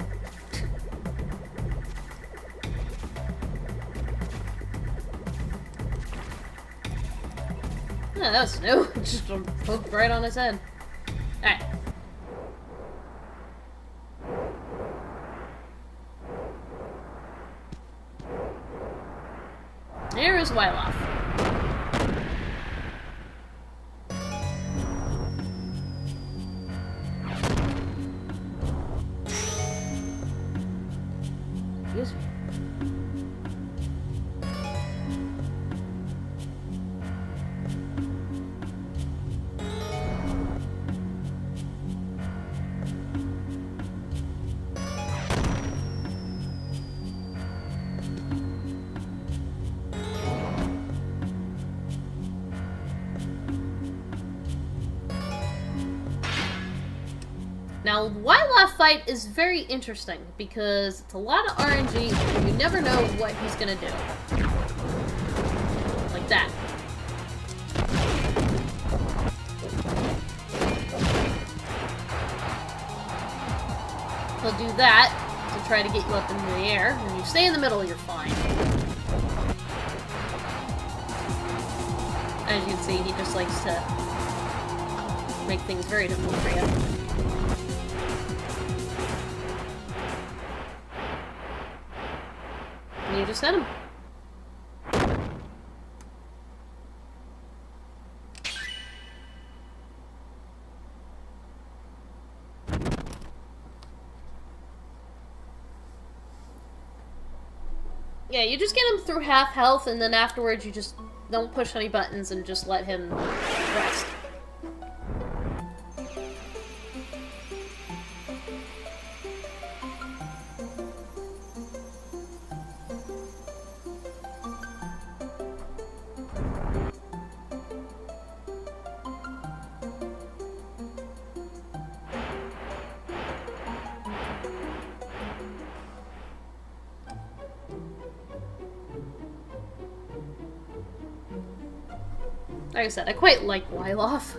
Yeah, that was new. Just poked right on his head. Alright. Here is Wyloff. Excuse me. Now, Wyloff fight is very interesting because it's a lot of RNG and you never know what he's gonna do. Like that. He'll do that to try to get you up into the air. When you stay in the middle, you're fine. As you can see, he just likes to make things very difficult for you. You just hit him. Yeah, you just get him through half health, and then afterwards you just don't push any buttons and just let him rest. Like I said, I quite like Wyloff.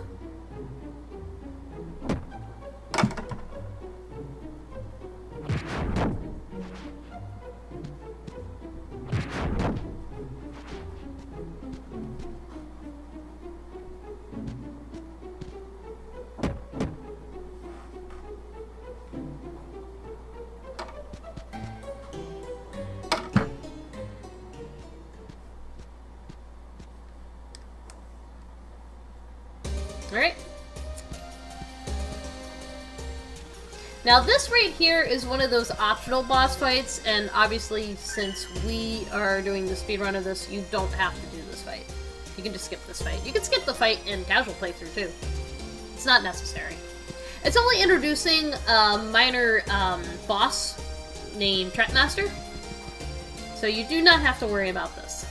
Alright. Now this right here is one of those optional boss fights, and obviously since we are doing the speedrun of this, you don't have to do this fight. You can just skip this fight. You can skip the fight in casual playthrough too. It's not necessary. It's only introducing a minor boss named Trapmaster, so you do not have to worry about this.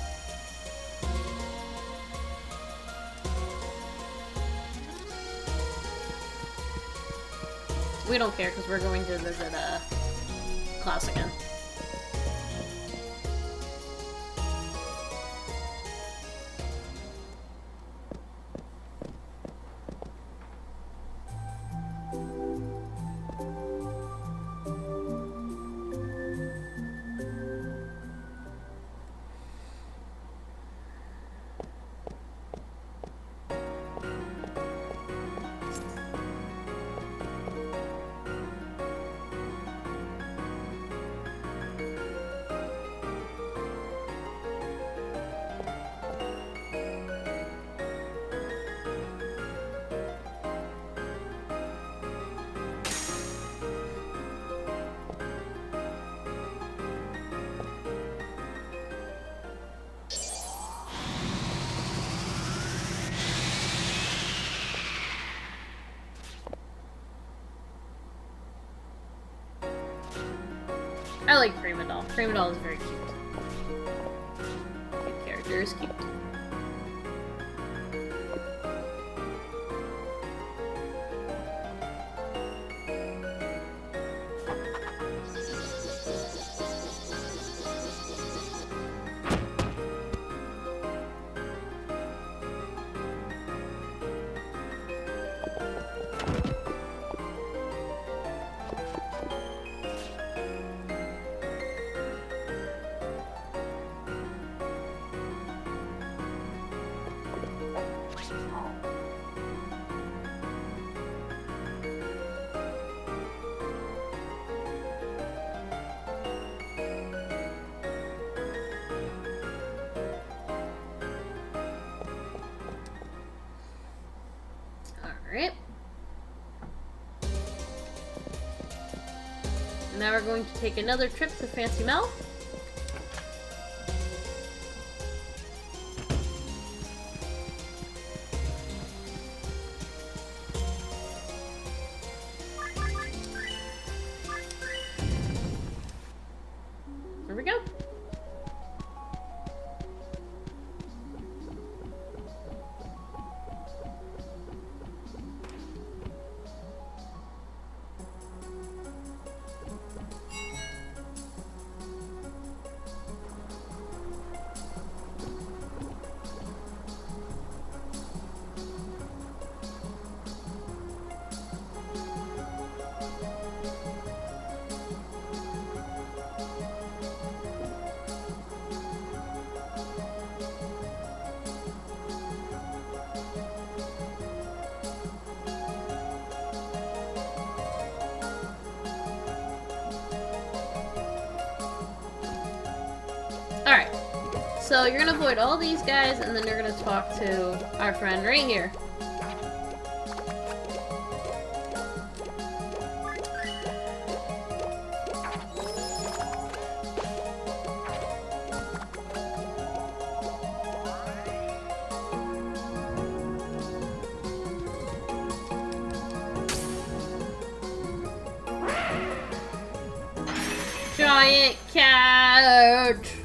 We don't care because we're going to visit Klaus again. I like Prima Doll. Prima Doll is very cute. Cute character is cute. Alright. Now we're going to take another trip to Fancy Mel. Here we go. Alright, so you're gonna avoid all these guys, and then you're gonna talk to our friend right here. Giant couch!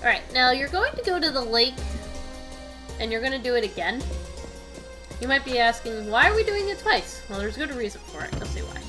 Alright, now you're going to go to the lake, and you're going to do it again. You might be asking, why are we doing it twice? Well, there's a good reason for it. I'll see why.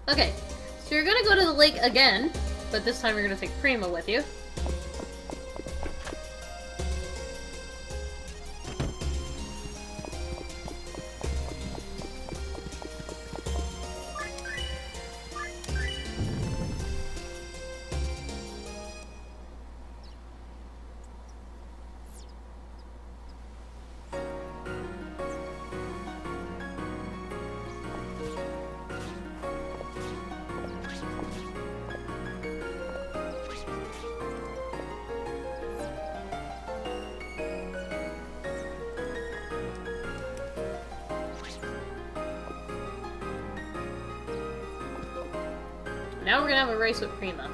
Okay, so you're gonna go to the lake again, but this time you're gonna take Prima with you. Now we're gonna have a race with Prima.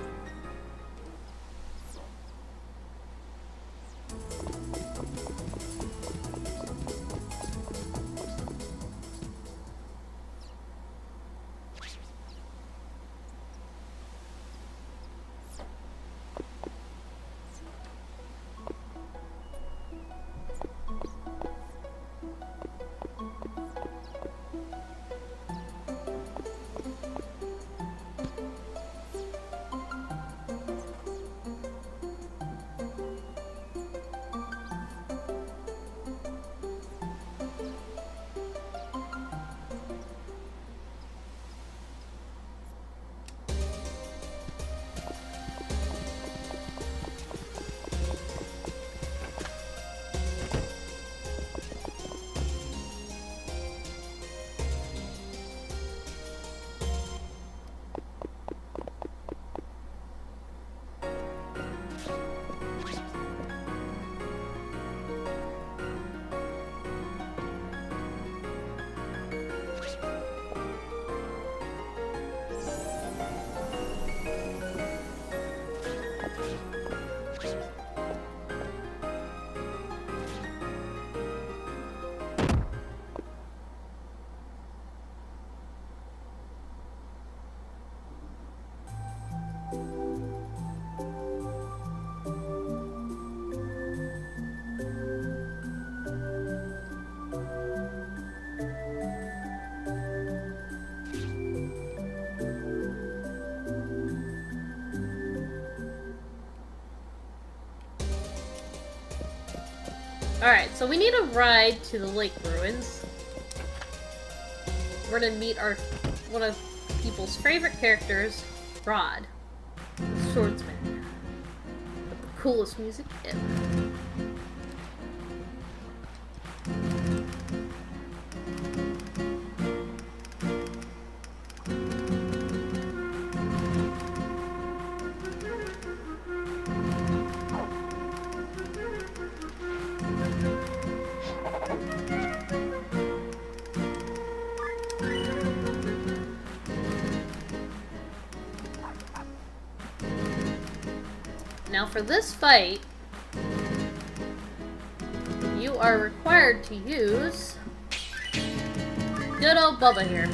Alright, so we need a ride to the lake ruins. We're gonna meet one of people's favorite characters, Rod, the swordsman. With the coolest music ever. Now for this fight, you are required to use good old Bubba here.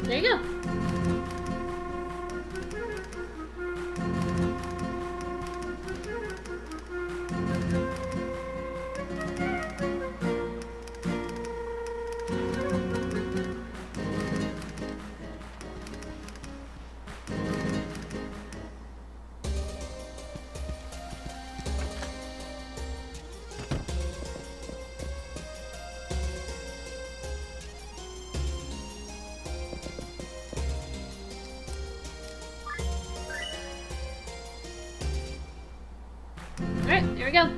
There you go. Alright, there we go.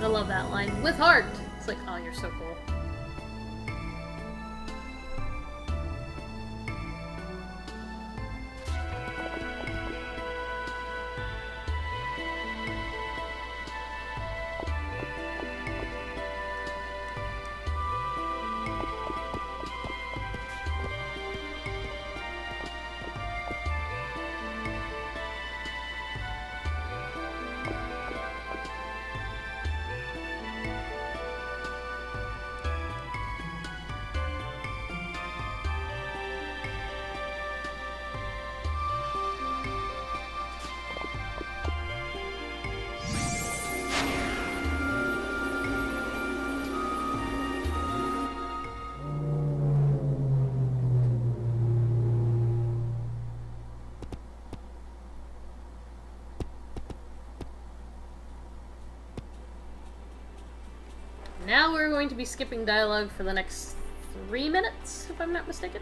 I love that line. With heart! It's like, oh, you're so cool. Now we're going to be skipping dialogue for the next 3 minutes, if I'm not mistaken.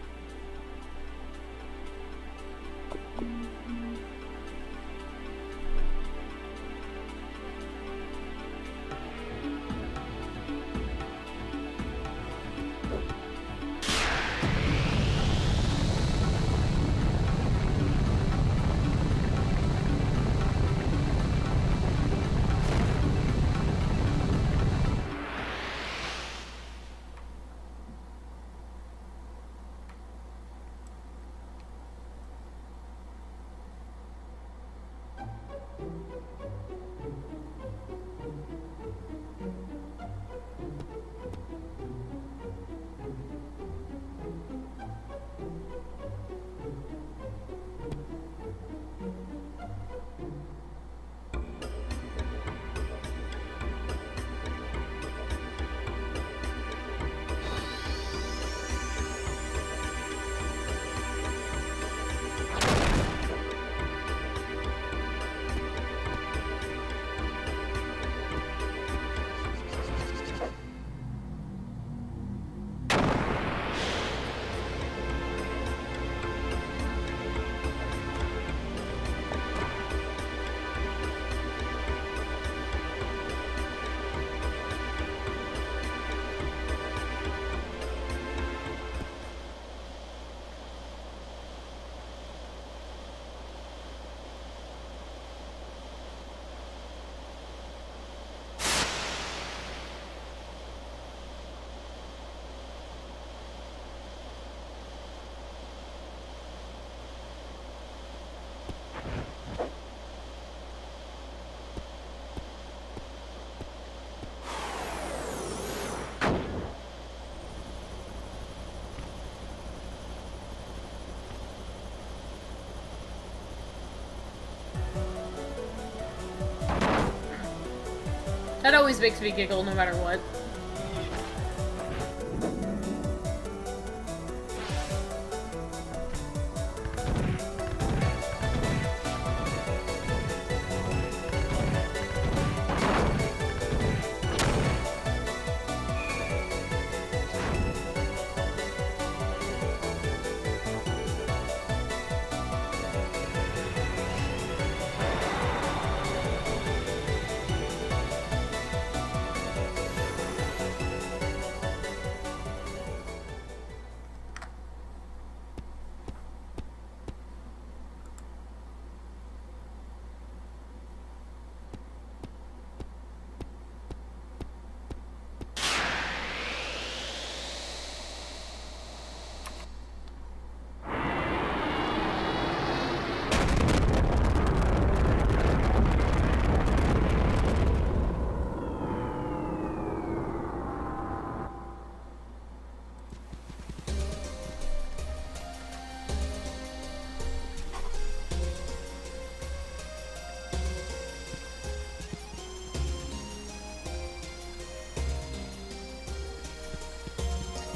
That always makes me giggle no matter what.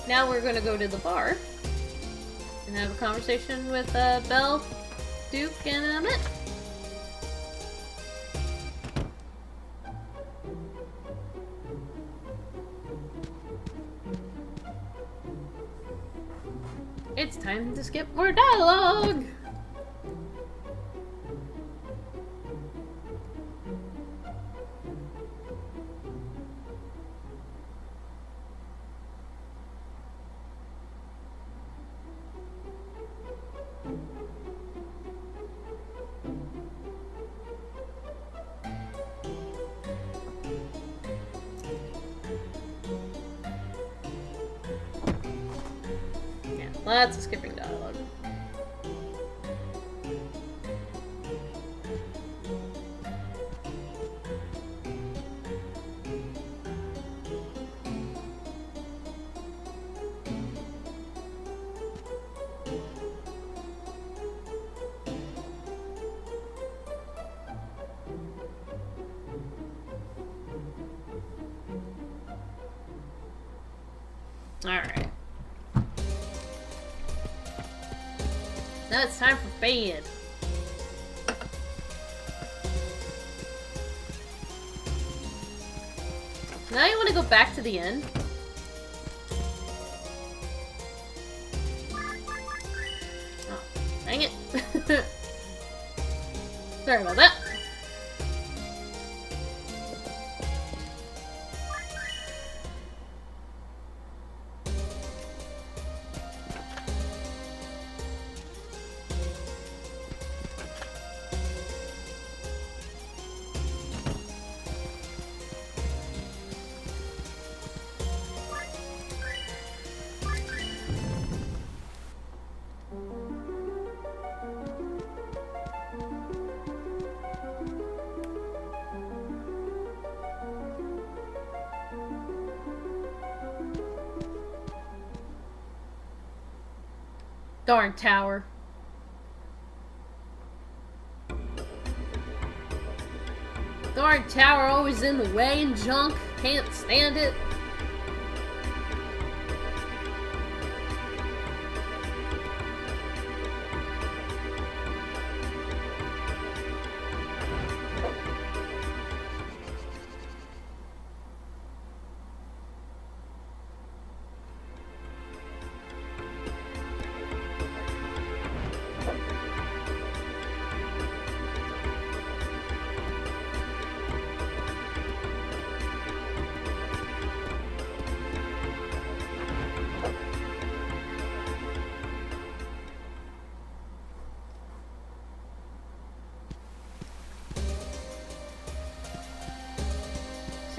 Now we're going to go to the bar and have a conversation with Belle, Duke, and Mitt. It's time to skip more dialogue! Lots of skipping dialogue. Alright. Now it's time for bed. Now you want to go back to the end. Oh, dang it. Sorry about that. Darn tower. Darn tower always in the way and junk. Can't stand it.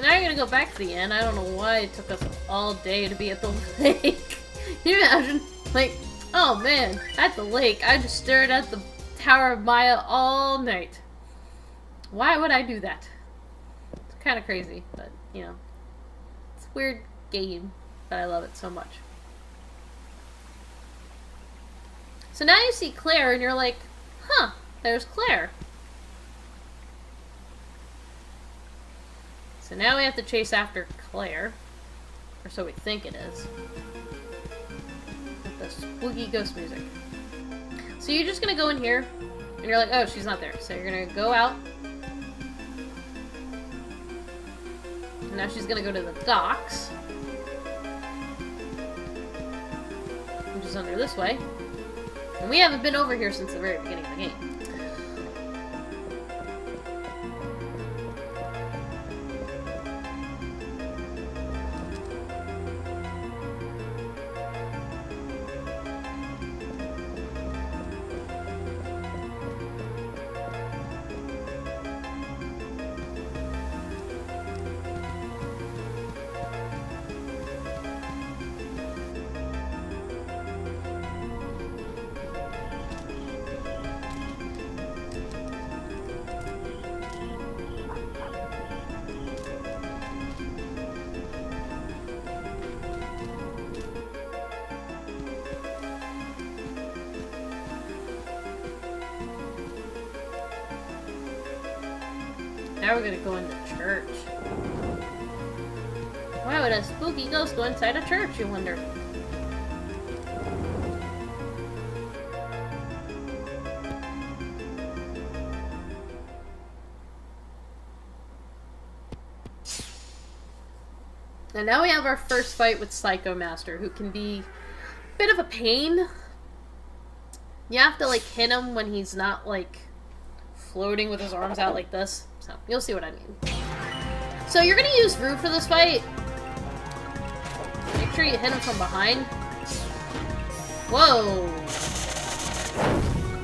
Now you're gonna go back to the end. I don't know why it took us all day to be at the lake. Can you imagine? Like, oh man, at the lake, I just stared at the Tower of Maya all night. Why would I do that? It's kind of crazy, but, you know. It's a weird game, but I love it so much. So now you see Claire, and you're like, huh, there's Claire. So now we have to chase after Claire. Or so we think it is. With the spooky ghost music. So you're just gonna go in here, and you're like, oh, she's not there. So you're gonna go out. And now she's gonna go to the docks. Which is under this way. And we haven't been over here since the very beginning of the game. Now we're gonna go into church. Why would a spooky ghost go inside a church, you wonder? And now we have our first fight with Psycho Master, who can be a bit of a pain. You have to, like, hit him when he's not, like, floating with his arms out like this. So, you'll see what I mean. So, you're gonna use Rue for this fight. Make sure you hit him from behind. Whoa!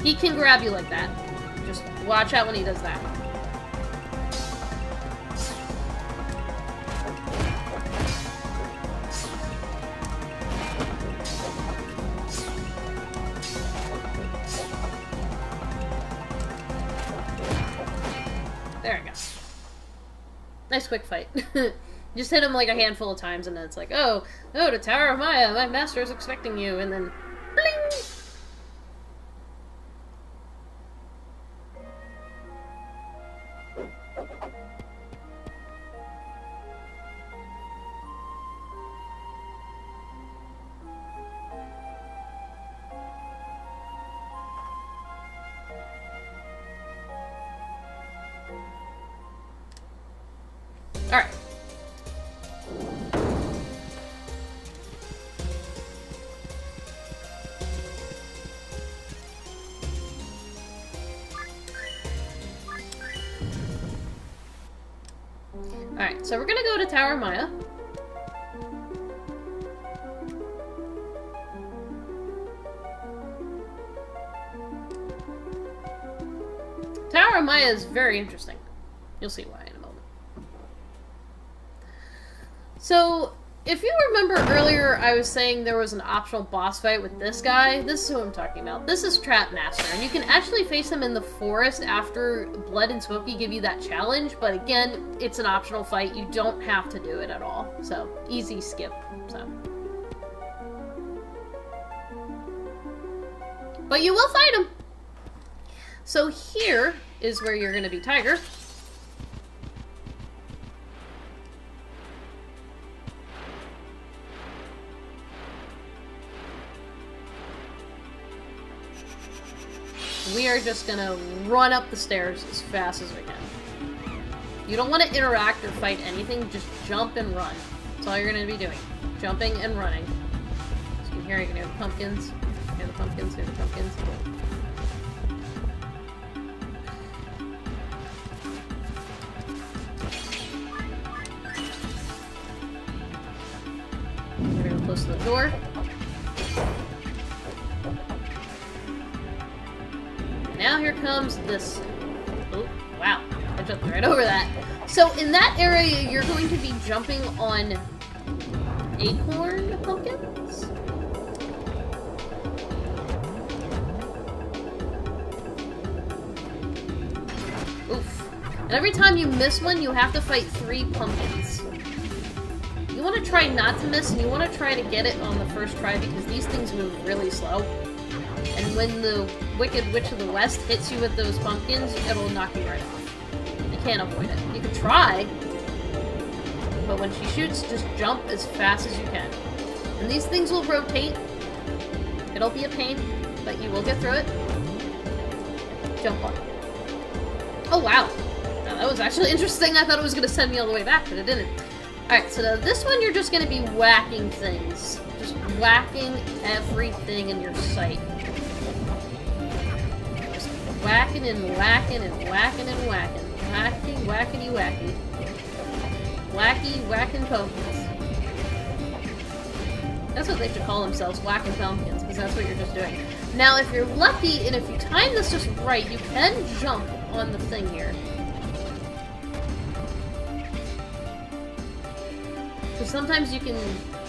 He can grab you like that. Just watch out when he does that. Nice quick fight. Just hit him like a handful of times, and then it's like, oh, the Tower of Maya, my master is expecting you, and then, bling! Alright. Alright, so we're gonna go to Tower of Maya. Tower of Maya is very interesting. You'll see why in a moment. So, if you remember earlier, I was saying there was an optional boss fight with this guy. This is who I'm talking about. This is Trap Master, and you can actually face him in the forest after Blood and Smokey give you that challenge, but again, it's an optional fight. You don't have to do it at all. So, easy skip. But you will fight him! So here is where you're gonna be Tiger. We are just gonna run up the stairs as fast as we can. You don't want to interact or fight anything, just jump and run. That's all you're gonna be doing. Jumping and running. So you can hear the pumpkins. Hear the pumpkins, hear the pumpkins. We're gonna close the door. Now here comes this. Oh, wow. I jumped right over that. So in that area, you're going to be jumping on acorn pumpkins? Oof. And every time you miss one, you have to fight 3 pumpkins. You want to try not to miss, and you want to try to get it on the first try because these things move really slow. And when the Wicked Witch of the West hits you with those pumpkins, it'll knock you right off. You can't avoid it. You can try, but when she shoots, just jump as fast as you can. And these things will rotate. It'll be a pain, but you will get through it. Jump on. Oh, wow. Now, that was actually interesting. I thought it was going to send me all the way back, but it didn't. Alright, so this one you're just going to be whacking things. Just whacking everything in your sight. Just whacking and whacking and whacking and whacking. Whacking, whackity, wacky. Wacky, whacking pumpkins. That's what they should call themselves, whacking pumpkins, because that's what you're just doing. Now, if you're lucky, and if you time this just right, you can jump on the thing here. Because sometimes you can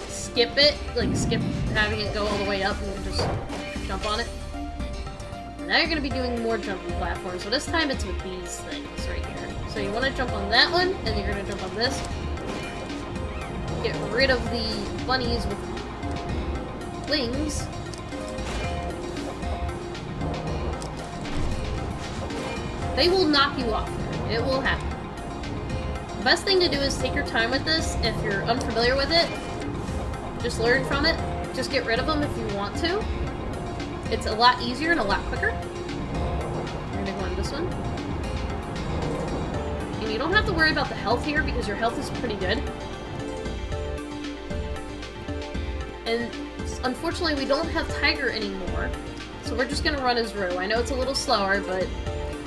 skip it, like skip having it go all the way up and just jump on it. And now you're going to be doing more jumping platforms, so this time it's with these things right here. So you want to jump on that one, and you're going to jump on this. Get rid of the bunnies with wings. They will knock you off. It will happen. The best thing to do is take your time with this. If you're unfamiliar with it, just learn from it. Just get rid of them if you want to. It's a lot easier and a lot quicker. We're gonna go on this one. And you don't have to worry about the health here because your health is pretty good. And unfortunately, we don't have Tiger anymore. So we're just gonna run as Rue. I know it's a little slower, but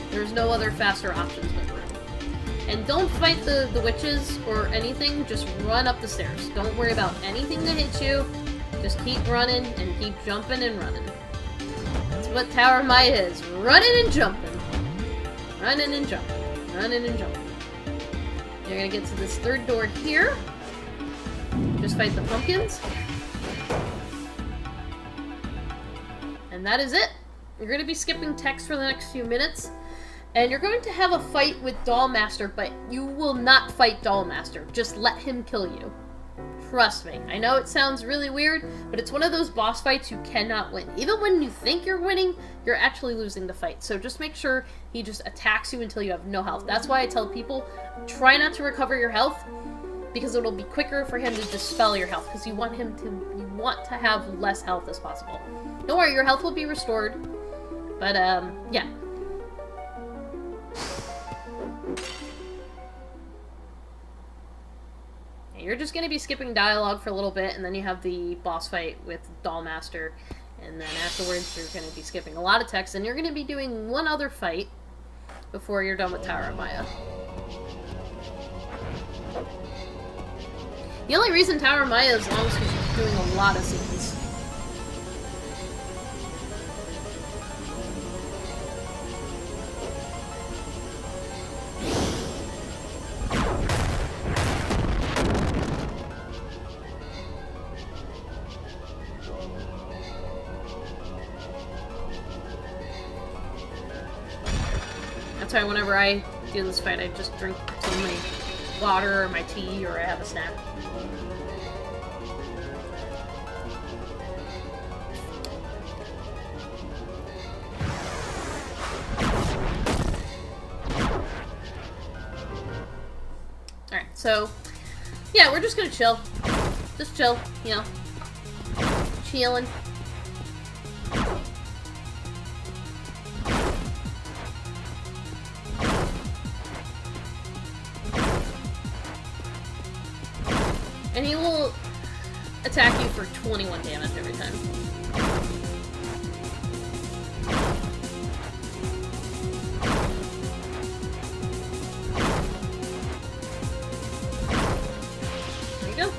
there's no other faster options with Rue. And don't fight the witches or anything, just run up the stairs. Don't worry about anything that hits you. Just keep running and keep jumping and running. That's what Tower of Maya is. Running and jumping. Running and jumping. Running and jumping. You're gonna get to this third door here. Just fight the pumpkins. And that is it. You're gonna be skipping text for the next few minutes. And you're going to have a fight with Dollmaster, but you will not fight Dollmaster. Just let him kill you. Trust me. I know it sounds really weird, but it's one of those boss fights you cannot win. Even when you think you're winning, you're actually losing the fight. So just make sure he just attacks you until you have no health. That's why I tell people, try not to recover your health, because it'll be quicker for him to dispel your health, because you want to have less health as possible. Don't worry, your health will be restored. But, yeah. You're just going to be skipping dialogue for a little bit, and then you have the boss fight with Dollmaster, and then afterwards you're going to be skipping a lot of text, and you're going to be doing one other fight before you're done with Tower of Maya. The only reason Tower of Maya is long is because you're doing a lot of scenes. That's why whenever I do this fight, I just drink some of my water or my tea, or I have a snack. Alright, so, yeah, we're just gonna chill. Just chill, you know. Chilling. And he will attack you for 21 damage every time. There you go.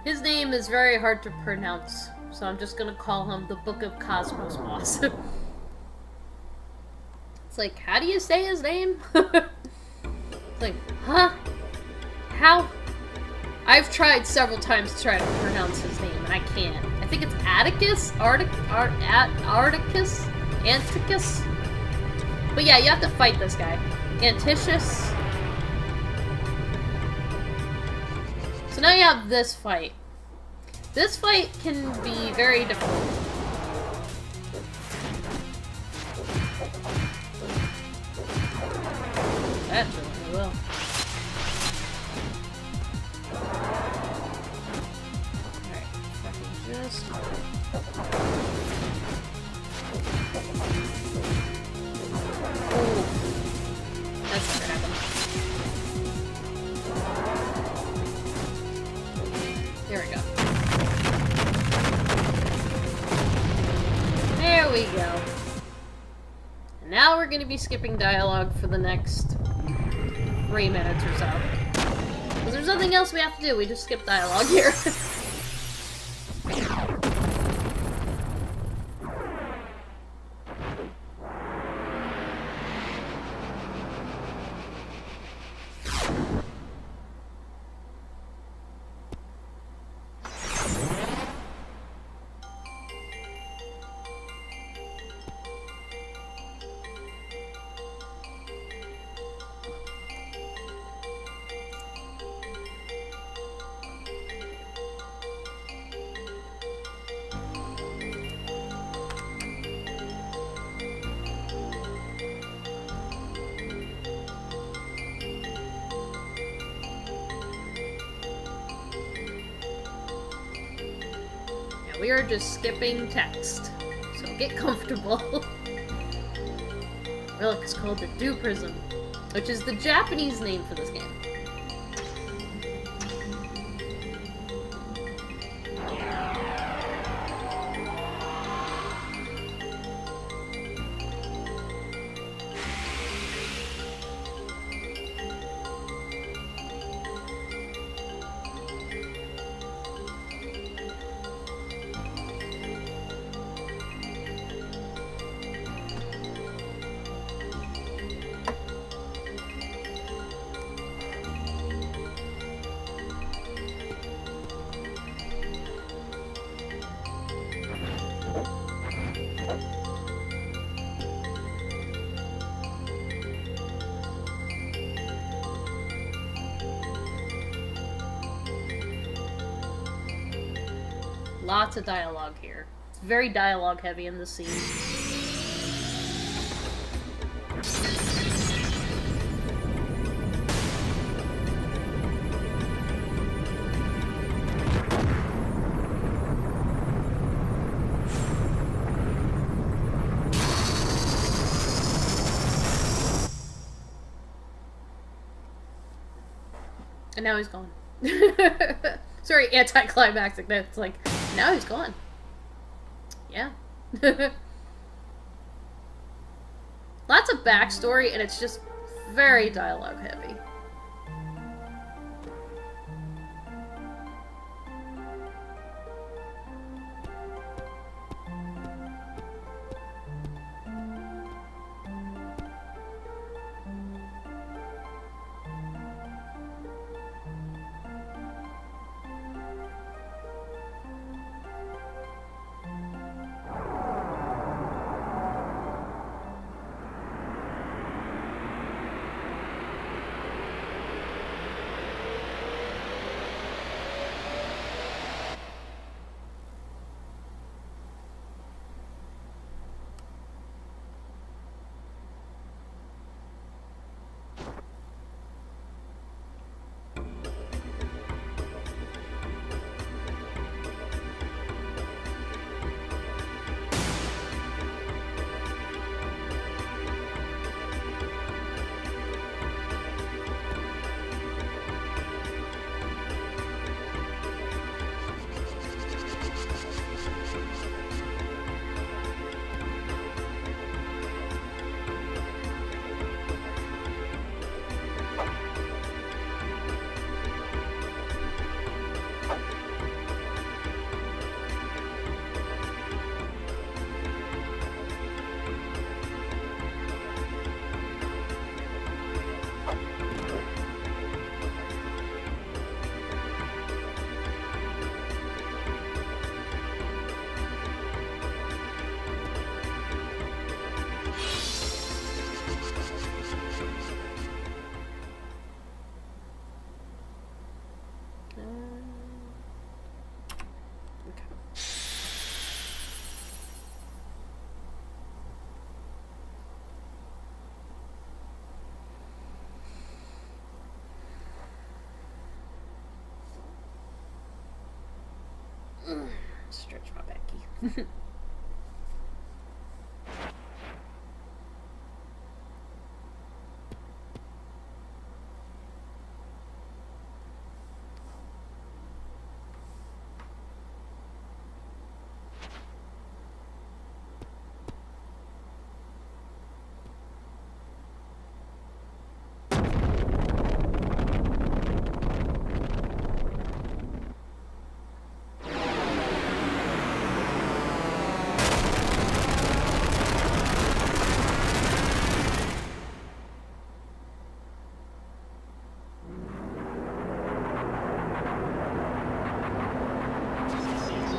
His name is very hard to pronounce, so I'm just gonna call him the Book of Cosmos Boss. It's like, how do you say his name? It's like, huh? How? I've tried several times to try to pronounce his name, and I can't. I think it's Atticus? Articus? Anticus? But yeah, you have to fight this guy. Anticius. So now you have this fight. This fight can be very difficult. That really will. Alright, if I can just... Ooh. That's not gonna happen. There we go. going to be skipping dialogue for the next 3 minutes or so. Because there's nothing else we have to do, we just skip dialogue here. We are just skipping text, so get comfortable. Relic is called the Dew Prism, which is the Japanese name for this game. Lots of dialogue here. It's very dialogue heavy in this scene. And now he's gone. Sorry, anticlimactic. That's like, now he's gone. Yeah. Lots of backstory, and it's just very dialogue heavy. Stretch my backy.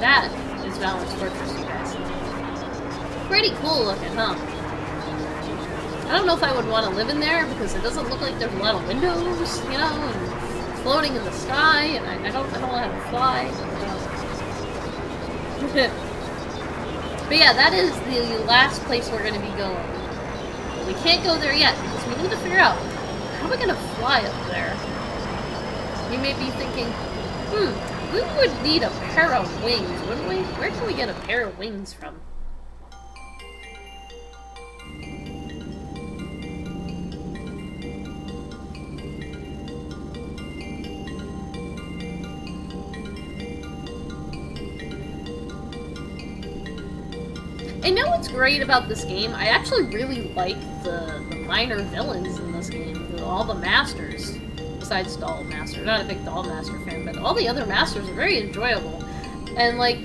That is Valor's Fortress, you guys. Pretty cool looking, huh? I don't know if I would want to live in there because it doesn't look like there's a lot of windows, you know, and floating in the sky, and I don't know how to fly. But yeah, that is the last place we're going to be going. But we can't go there yet because we need to figure out how are we going to fly up there. You may be thinking, we would need a pair of wings, wouldn't we? Where can we get a pair of wings from? I know what's great about this game. I actually really like the minor villains in this game. All the masters. Besides Doll Master. Not a big Doll Master fan, but all the other masters are very enjoyable. And, like,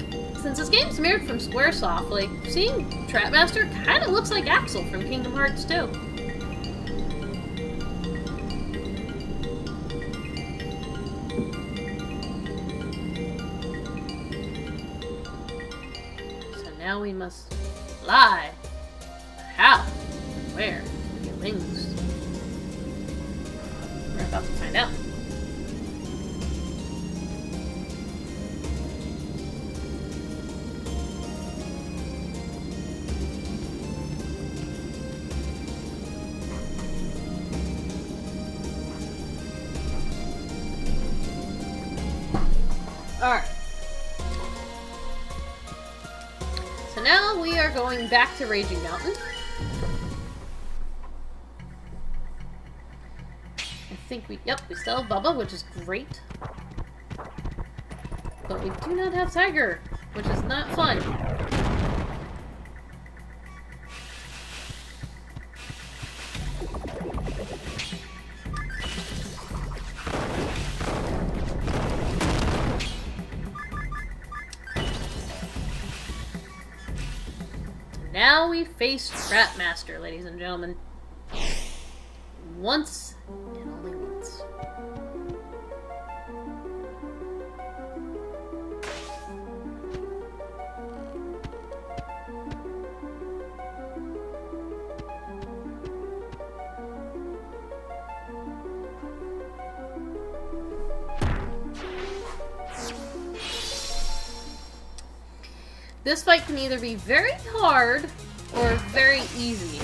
since this game's mirrored from Squaresoft, like, seeing Trapmaster kind of looks like Axel from Kingdom Hearts 2. So now we must fly. How? Where? With your wings. We're about to find out. Alright. So now we are going back to Raging Mountain. I think we still have Bubba, which is great. But we do not have Tiger, which is not fun. Now we face Trapmaster, ladies and gentlemen. Once and only once. This fight can either be very hard or very easy.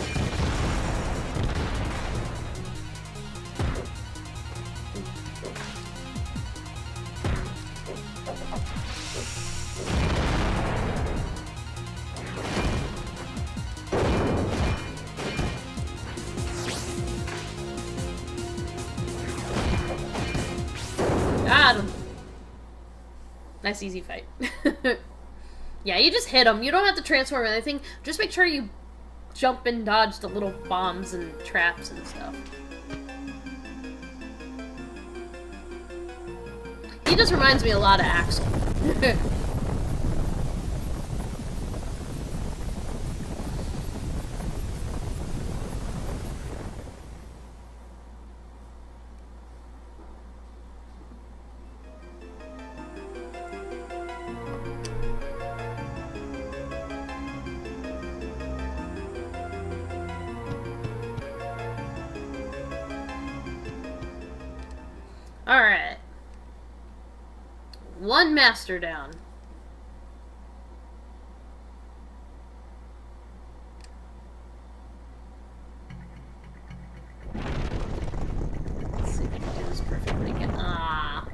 Got him. Nice easy fight. Yeah, you just hit him. You don't have to transform or anything. Just make sure you jump and dodge the little bombs and traps and stuff. He just reminds me a lot of Axel. Alright. One master down. Let's see if we can do this perfectly again. Ah.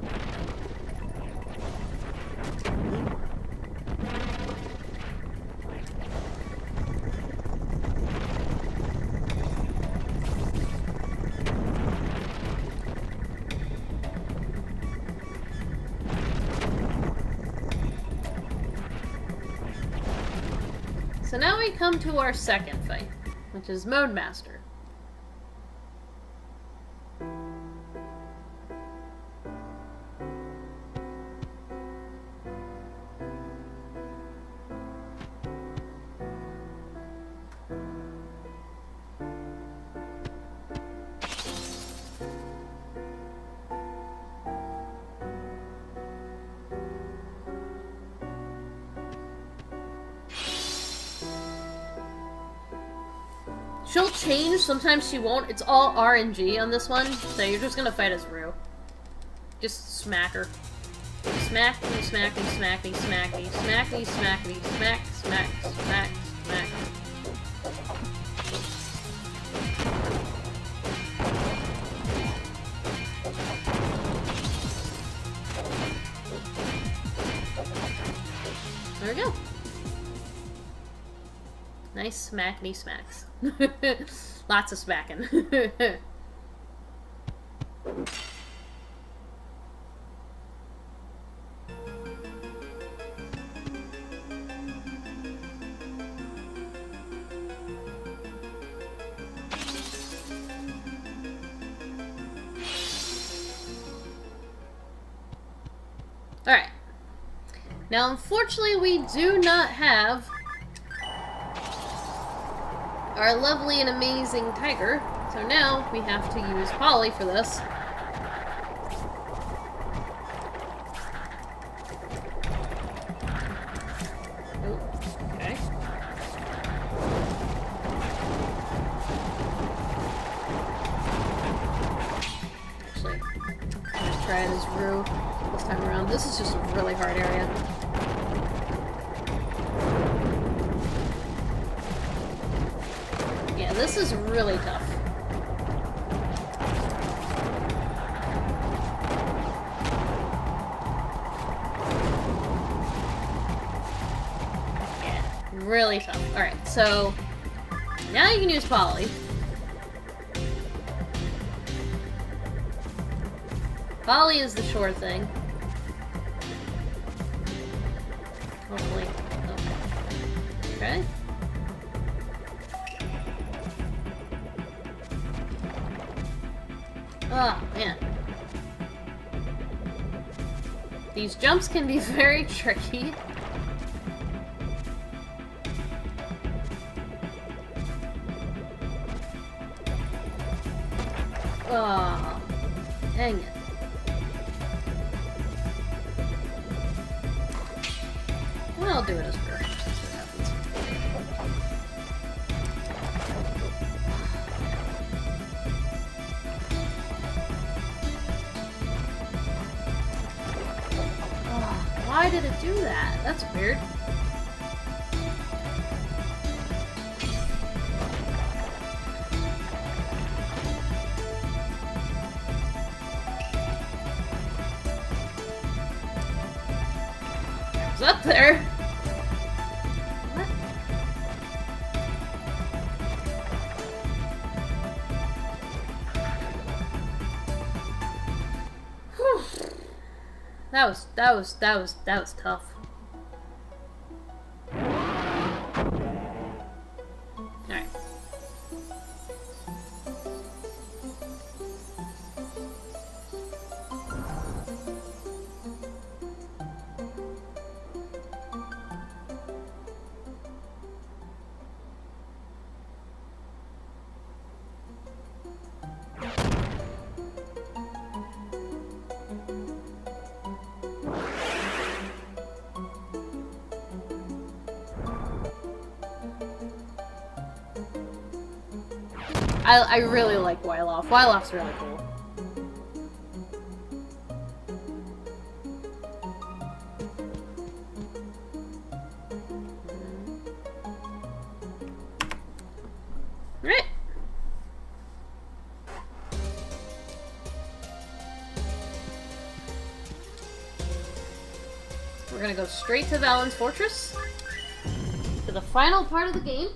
So now we come to our second fight, which is Mode Master. She'll change, sometimes she won't. It's all RNG on this one, so you're just gonna fight as Rue. Just smack her. Smack me, smack me, smack me, smack me, smack me, smack me, smack, smack, smack, smack. There we go. Nice smackety smacks. Lots of smacking. Alright. Now, unfortunately, we do not have our lovely and amazing tiger, so now we have to use Polly for this. Ooh, okay. Actually, let's try it as Rue this time around. This is just a really hard area. Yeah, this is really tough. Yeah, really tough. Alright, so now you can use Polly. Polly is the sure thing. Hopefully. Oh. Okay. Oh, man. These jumps can be very tricky. Oh, dang it. Well, I'll do it as Rue. See what happens. Oh, why did it do that? That's weird. It was up there. What? Whew. That was tough. Alright. I really like Wyloff. Wyloff's really cool. Right. We're gonna go straight to Valen's Fortress for the final part of the game.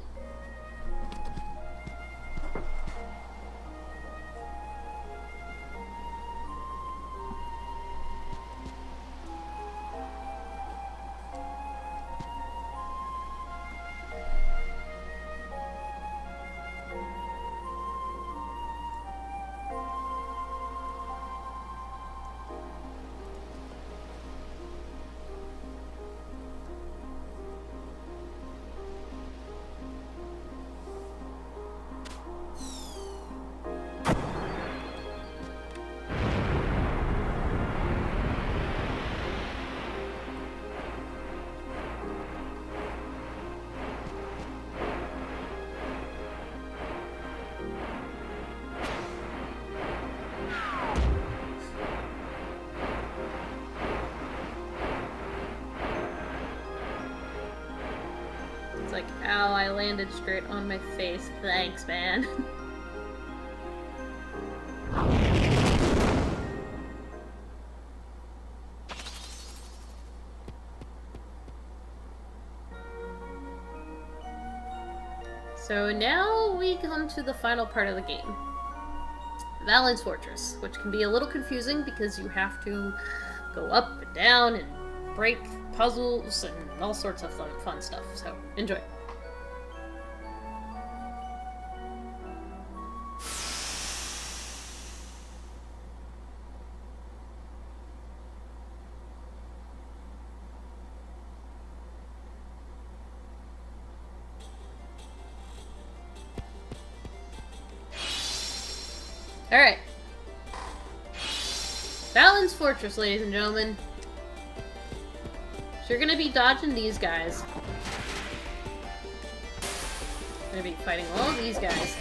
I landed straight on my face. Thanks, man. So now we come to the final part of the game. Valen's Fortress, which can be a little confusing because you have to go up and down and break puzzles and all sorts of fun stuff. So, enjoy. Alright. Valen's Fortress, ladies and gentlemen. So you're gonna be dodging these guys. You're gonna be fighting all of these guys.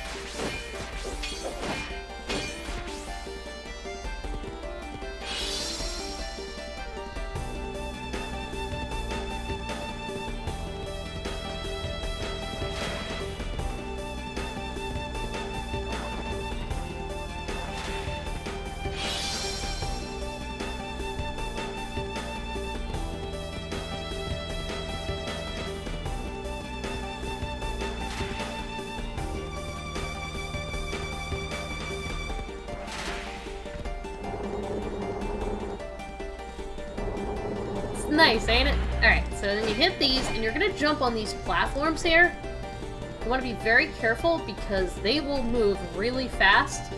Nice, ain't it? Alright, so then you hit these, and you're gonna jump on these platforms here. You want to be very careful because they will move really fast.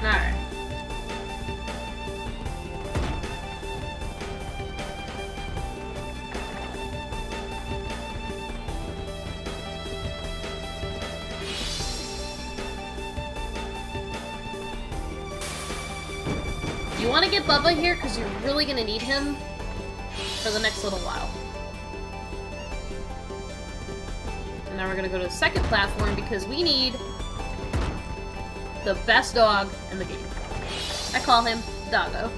Alright. You want to get Bubba here because you're really going to need him for the next little while. And now we're going to go to the second platform because we need the best dog in the game. I call him Doggo.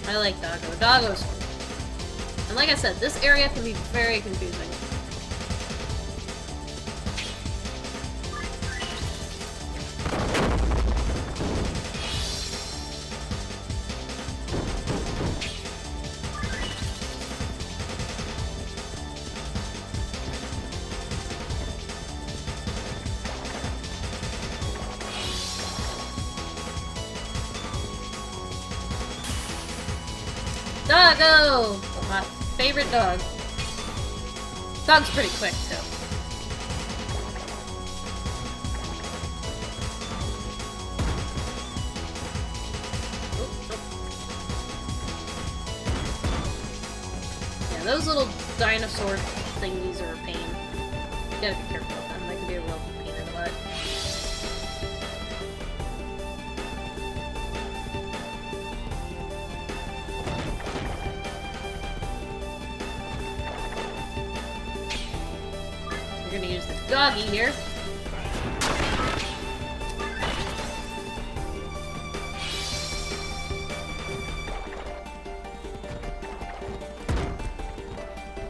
I like Doggo. Doggo's fun. And like I said, this area can be very confusing. Doggo! My favorite dog. Dog's pretty quick, too. Yeah, those little dinosaur thingies are a pain. You gotta be careful with them. They can be a real pain in the butt. We're gonna use this doggy here.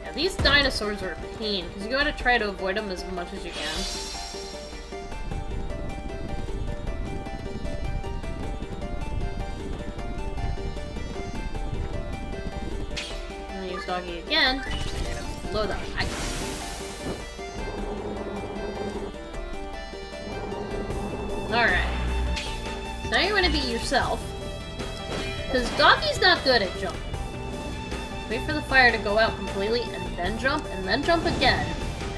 Yeah, these dinosaurs are a pain, because you gotta try to avoid them as much as you can. I'm gonna use doggy again. You're gonna blow the ice. Alright. So now you're going to be yourself. Because Doggy's not good at jumping. Wait for the fire to go out completely, and then jump again.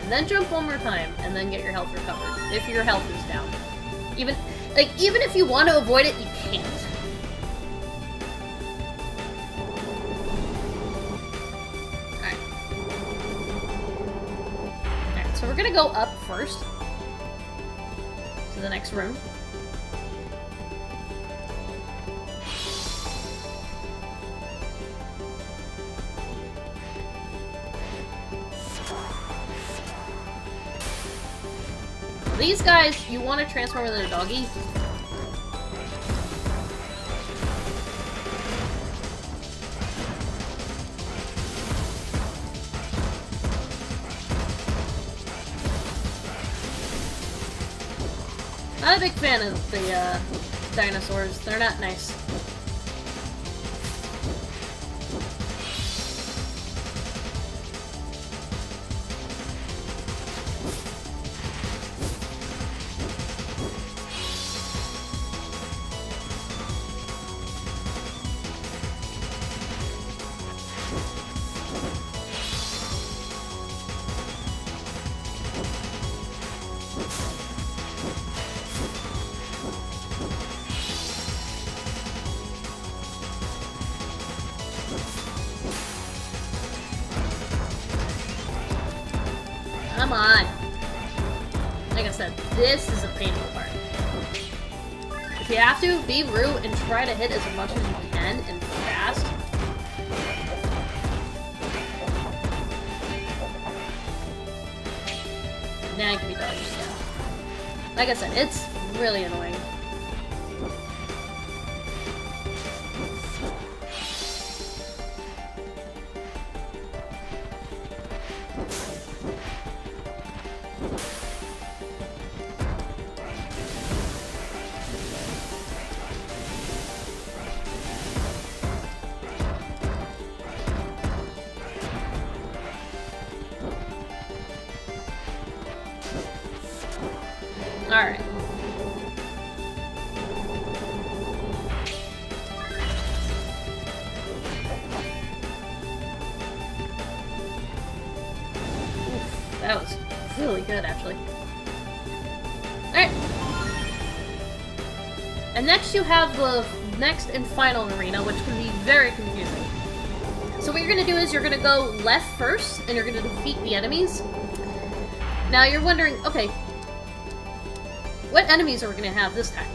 And then jump one more time, and then get your health recovered. If your health is down. Even if you want to avoid it, you can't. Alright. Alright, so we're going to go up first. The next room. These guys, you want to transform into a doggy. Not a big fan of the dinosaurs. They're not nice. Come on. Like I said, this is a painful part. If you have to, be rude and try to hit as much as you can and fast. Now it can be dodged, yeah. Like I said, it's really annoying. Alright. That was really good, actually. Alright. And next you have the next and final arena, which can be very confusing. So what you're going to do is you're going to go left first, and you're going to defeat the enemies. Now you're wondering, okay, what enemies are we going to have this time?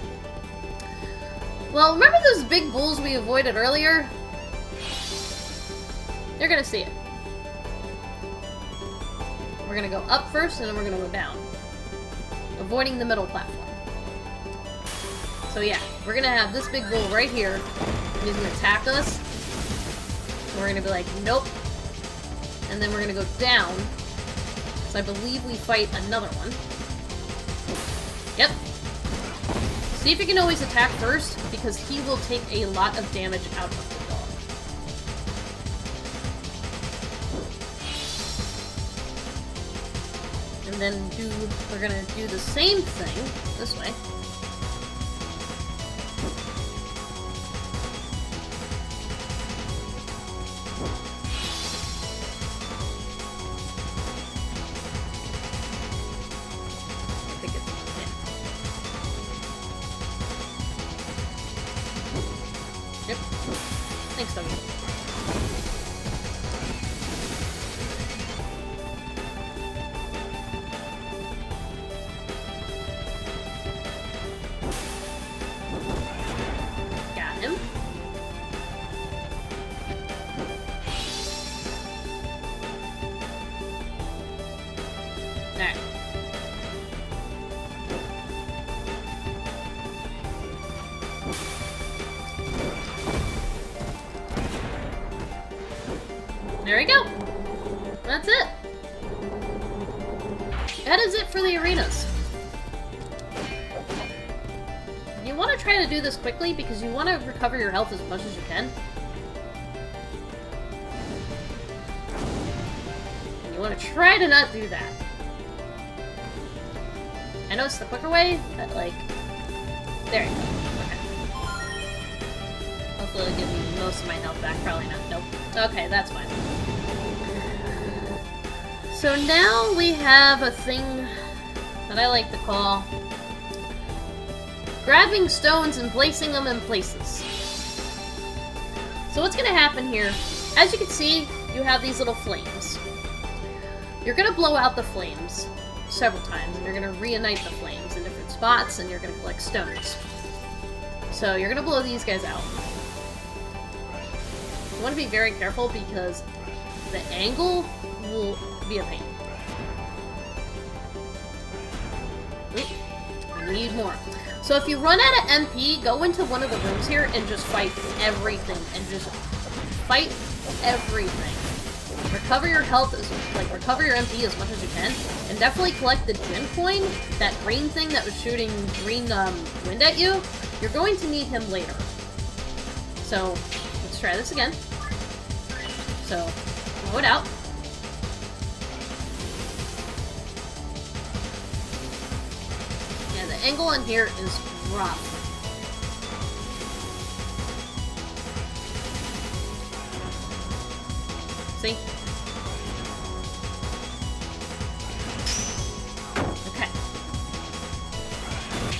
Well, remember those big bulls we avoided earlier? You're going to see it. We're going to go up first, and then we're going to go down. Avoiding the middle platform. So yeah, we're going to have this big bull right here. And he's going to attack us. And we're going to be like, nope. And then we're going to go down. So I believe we fight another one. Yep. See if you can always attack first, because he will take a lot of damage out of the dog. And then we're gonna do the same thing this way. Yep. Thanks, Doggy. Got him. Alright. There we go. That's it. That is it for the arenas. You want to try to do this quickly because you want to recover your health as much as you can. And you want to try to not do that. I know it's the quicker way, but like... There you go. Okay. Hopefully it'll give me most of my health back. Probably not. Nope. Okay, that's fine. So now we have a thing that I like to call grabbing stones and placing them in places. So what's going to happen here, as you can see, you have these little flames. You're going to blow out the flames several times, and you're going to reignite the flames in different spots, and you're going to collect stones. So you're going to blow these guys out. You want to be very careful because the angle will be a pain. Oop, I need more. So if you run out of MP, go into one of the rooms here and just fight everything. And just fight everything. Recover your health, recover your MP as much as you can. And definitely collect the Jin coin, that green thing that was shooting green wind at you. You're going to need him later. So, let's try this again. So, throw it out. Yeah, the angle on here is rough. See? Okay.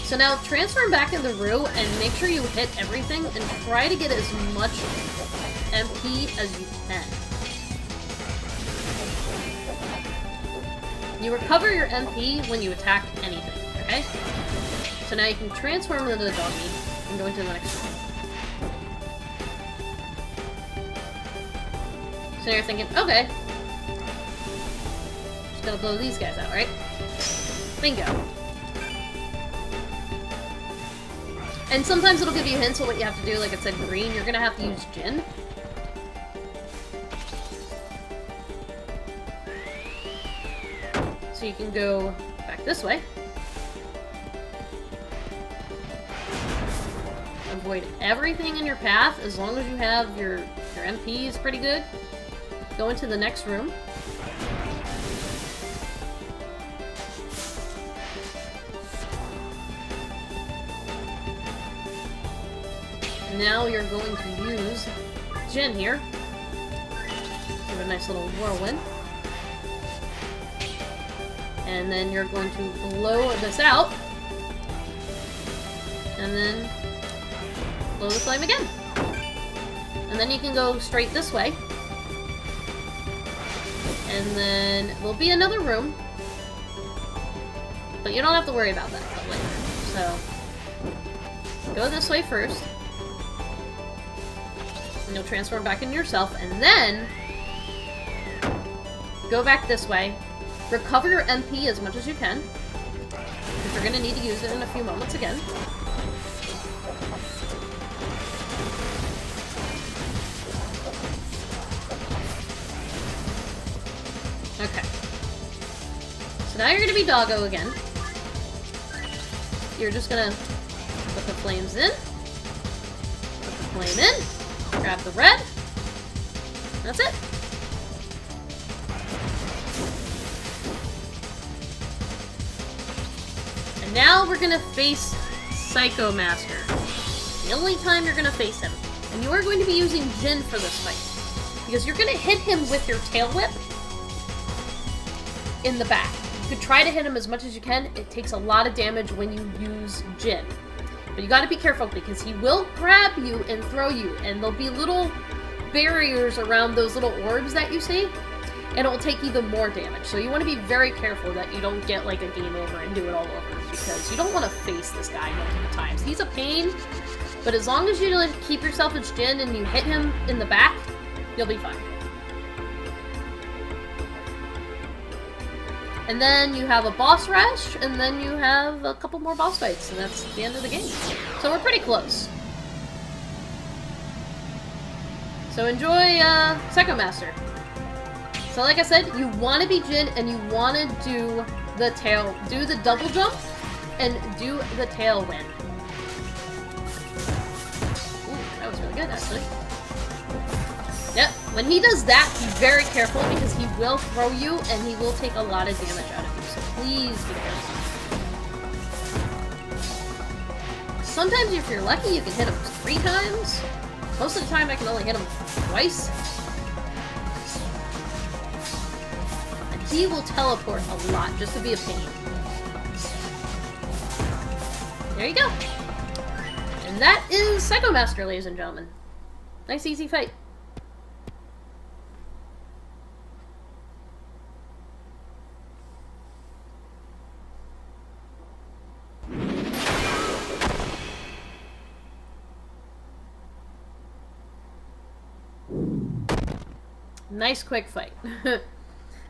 So now transform back in the Rue and make sure you hit everything and try to get as much MP as you can. You recover your MP when you attack anything, okay? So now you can transform into the doggy and go into the next room. So now you're thinking, okay, just gotta blow these guys out, right? Bingo. And sometimes it'll give you hints of what you have to do. Like it said green, you're gonna have to use Jin. So you can go back this way. Avoid everything in your path as long as you have your MP is pretty good. Go into the next room. Now you're going to use Jin here. Give it a nice little whirlwind. And then you're going to blow this out. And then blow the flame again. And then you can go straight this way. And then there'll be another room. But you don't have to worry about that until later. So, go this way first. And you'll transform back into yourself. And then, go back this way. Recover your MP as much as you can. Because you're going to need to use it in a few moments again. Okay. So now you're going to be Doggo again. You're just going to put the flames in. Put the flame in. Grab the red. That's it. And now we're going to face Psycho Master. The only time you're going to face him. And you are going to be using Jin for this fight. Because you're going to hit him with your tail whip in the back. You could try to hit him as much as you can. It takes a lot of damage when you use Jin. But you gotta be careful because he will grab you and throw you. And there'll be little barriers around those little orbs that you see. And it will take even more damage. So you want to be very careful that you don't get like a game over and do it all over. Because you don't want to face this guy multiple times. He's a pain. But as long as you like, keep yourself as Jin and you hit him in the back, you'll be fine. And then you have a boss rush, and then you have a couple more boss fights, and that's the end of the game. So we're pretty close. So enjoy Psycho Master. So like I said, you want to be Jin, and you want to do the double jump, and do the tailwind. Ooh, that was really good, actually. Yep, when he does that, be very careful because he will throw you and he will take a lot of damage out of you, so please be careful. Sometimes if you're lucky, you can hit him 3 times. Most of the time, I can only hit him twice. And he will teleport a lot just to be a pain. There you go. And that is Psycho Master, ladies and gentlemen. Nice, easy fight. Nice quick fight.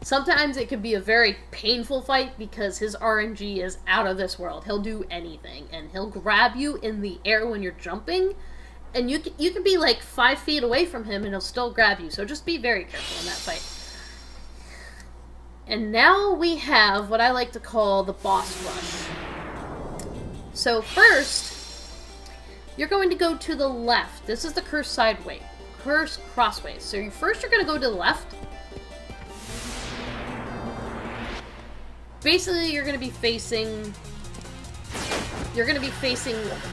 Sometimes it can be a very painful fight because his RNG is out of this world. He'll do anything, and he'll grab you in the air when you're jumping, and you can be like 5 feet away from him and he'll still grab you, so just be very careful in that fight. And now we have what I like to call the boss rush. So first, you're going to go to the left. This is the cursed sideway. Cursed crossways. So first you're going to go to the left. Basically, you're going to be facing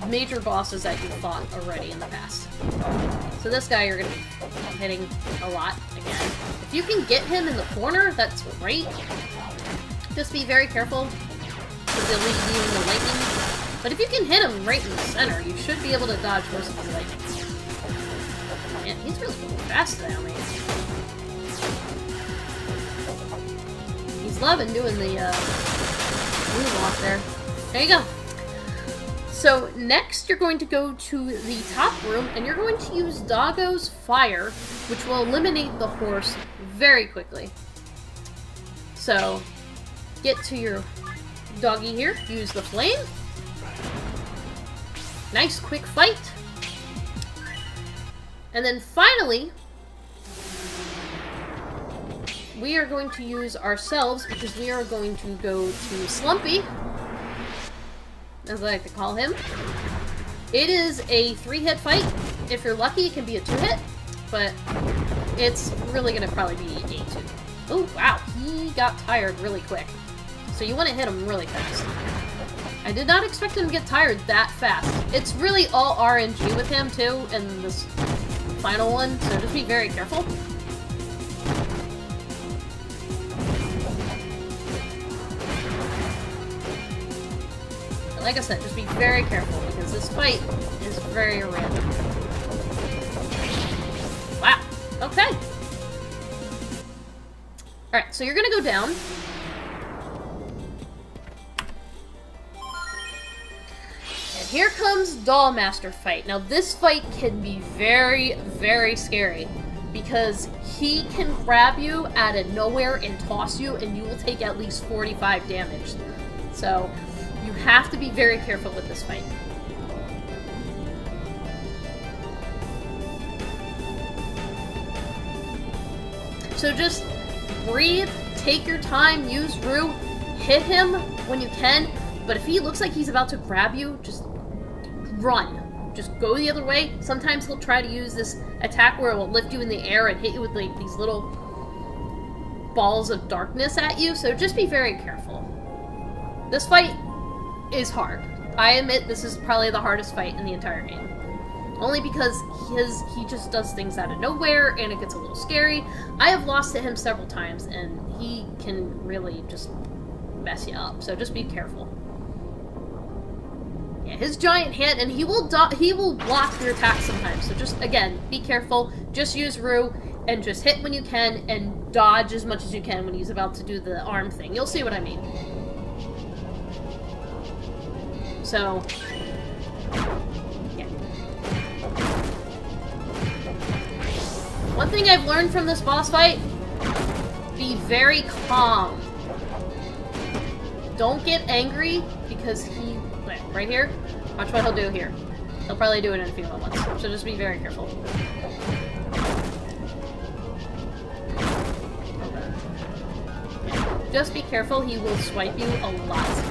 major bosses that you fought already in the past. So this guy you're going to be hitting a lot again. If you can get him in the corner, that's great. Just be very careful, because they'll leave you in the lightning. But if you can hit him right in the center, you should be able to dodge most of the lightning. Man, he's really going fast today on me. He's loving doing the moonwalk there. There you go. So next you're going to go to the top room and you're going to use Doggo's Fire, which will eliminate the horse very quickly. So get to your doggy here, use the flame. Nice quick fight. And then finally, we are going to use ourselves because we are going to go to Slumpy, as I like to call him. It is a 3-hit fight. If you're lucky, it can be a 2-hit, but it's really going to probably be a 2. Oh, wow. He got tired really quick. So you want to hit him really fast. I did not expect him to get tired that fast. It's really all RNG with him, too, in this final one, so just be very careful. Like I said, just be very careful, because this fight is very random. Wow. Okay. Alright, so you're gonna go down. And here comes Dollmaster fight. Now, this fight can be very, very scary, because he can grab you out of nowhere and toss you, and you will take at least 45 damage. So you have to be very careful with this fight. So just breathe, take your time, use Rue, hit him when you can, but if he looks like he's about to grab you, just run. Just go the other way. Sometimes he'll try to use this attack where it will lift you in the air and hit you with like these little balls of darkness at you, so just be very careful. This fight is hard. I admit this is probably the hardest fight in the entire game. Only because he just does things out of nowhere and it gets a little scary. I have lost to him several times and he can really just mess you up, so just be careful. Yeah, his giant hand, and he will block your attacks sometimes, so just, again, be careful. Just use Rue and just hit when you can and dodge as much as you can when he's about to do the arm thing. You'll see what I mean. So, yeah. One thing I've learned from this boss fight, be very calm. Don't get angry, because right here, watch what he'll do here. He'll probably do it in a few moments, so just be very careful. Just be careful, he will swipe you a lot.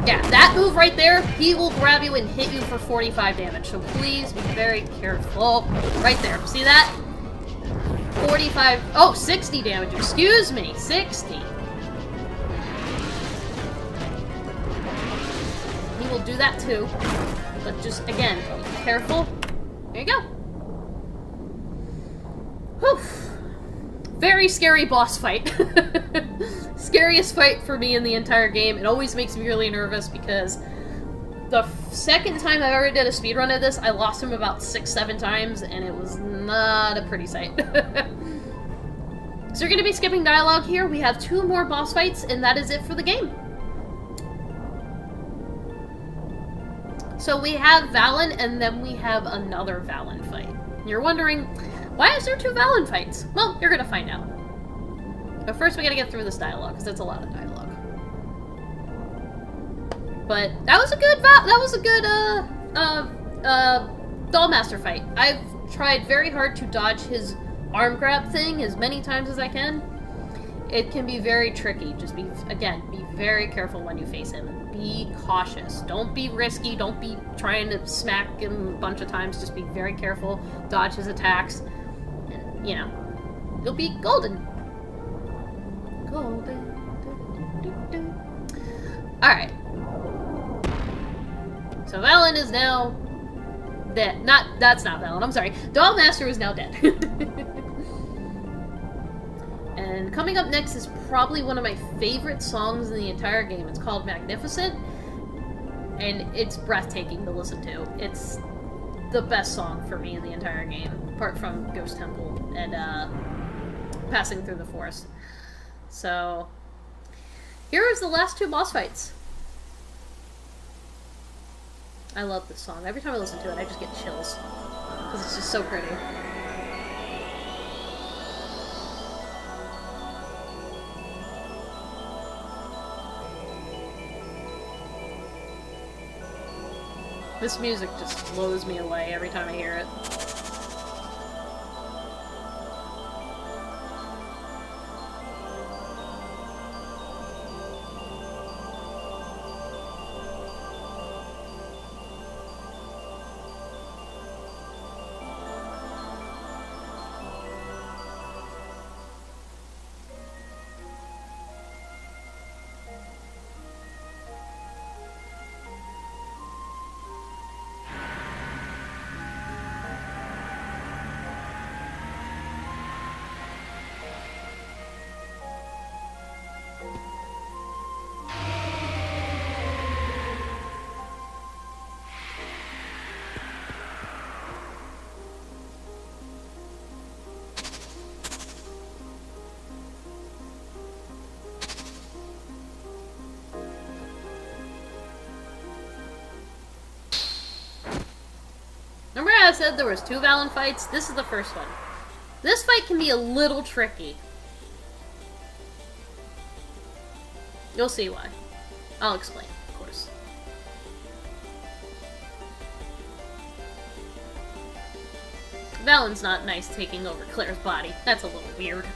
Yeah, that move right there, he will grab you and hit you for 45 damage, so please be very careful. Right there, see that? 45, oh, 60 damage, excuse me, 60. He will do that too, but just, again, be careful. There you go. Whew. Very scary boss fight. Scariest fight for me in the entire game. It always makes me really nervous because the second time I ever did a speedrun of this, I lost him about 6-7 times, and it was not a pretty sight. So you're going to be skipping dialogue here. We have 2 more boss fights, and that is it for the game. So we have Valen, and then we have another Valen fight. You're wondering, why is there 2 Valen fights? Well, you're gonna find out. But first we gotta get through this dialogue, because it's a lot of dialogue. But that was a good Dollmaster fight. I've tried very hard to dodge his arm grab thing as many times as I can. It can be very tricky. Just be very careful when you face him. Be cautious. Don't be risky. Don't be trying to smack him a bunch of times. Just be very careful. Dodge his attacks. And, you know, you'll be golden. Golden. Alright. So Valen is now dead. That's not Valen, I'm sorry. Dollmaster is now dead. And coming up next is probably one of my favorite songs in the entire game. It's called Magnificent, and it's breathtaking to listen to. It's the best song for me in the entire game, apart from Ghost Temple and Passing Through the Forest. So, here is the last 2 boss fights. I love this song. Every time I listen to it, I just get chills, because it's just so pretty. This music just blows me away every time I hear it. Remember how I said there was 2 Valen fights? This is the first one. This fight can be a little tricky. You'll see why. I'll explain, of course. Valen's not nice taking over Claire's body. That's a little weird.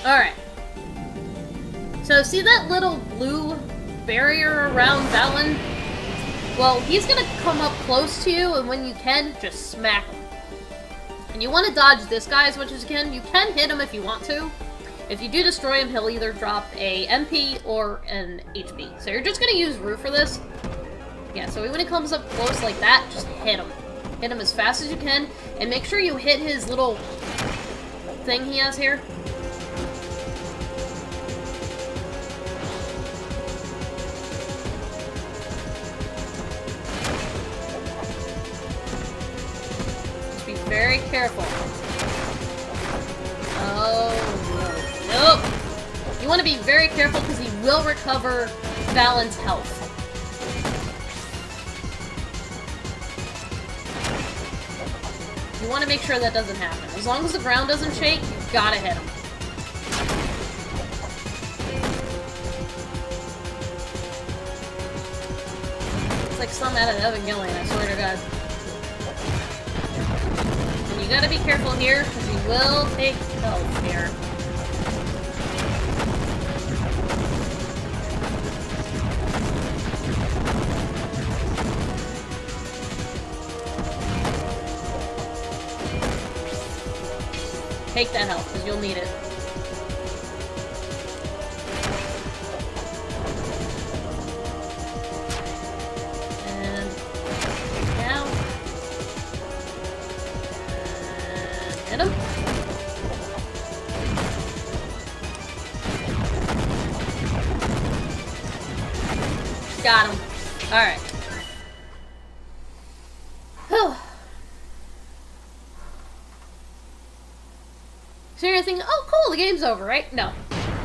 Alright. So see that little blue barrier around Valen? Well, he's gonna come up close to you, and when you can, just smack him. And you want to dodge this guy as much as you can. You can hit him if you want to. If you do destroy him, he'll either drop a MP or an HP. So you're just gonna use Rue for this. Yeah, so when he comes up close like that, just hit him. Hit him as fast as you can, and make sure you hit his little thing he has here. Very careful. Oh, no. Nope. You want to be very careful because he will recover Valen's health. You want to make sure that doesn't happen. As long as the ground doesn't shake, you've got to hit him. It's like some out of Evangelion, I swear to God. You gotta be careful here, because he will take health here. Take that health, because you'll need it. And now So you're thinking, oh cool, the game's over, right? No.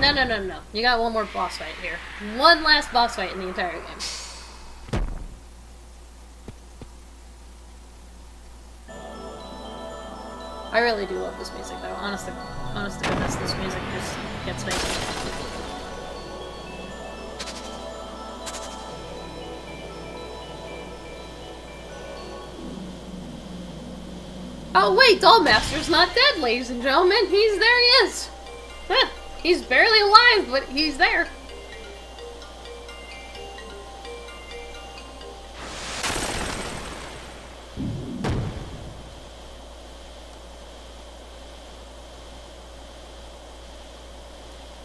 No, no, no, no. You got one more boss fight here. One last boss fight in the entire game. I really do love this music, though. Honest to goodness, this music just gets me. Oh wait, Dollmaster's not dead, ladies and gentlemen. There he is. Huh. He's barely alive, but he's there.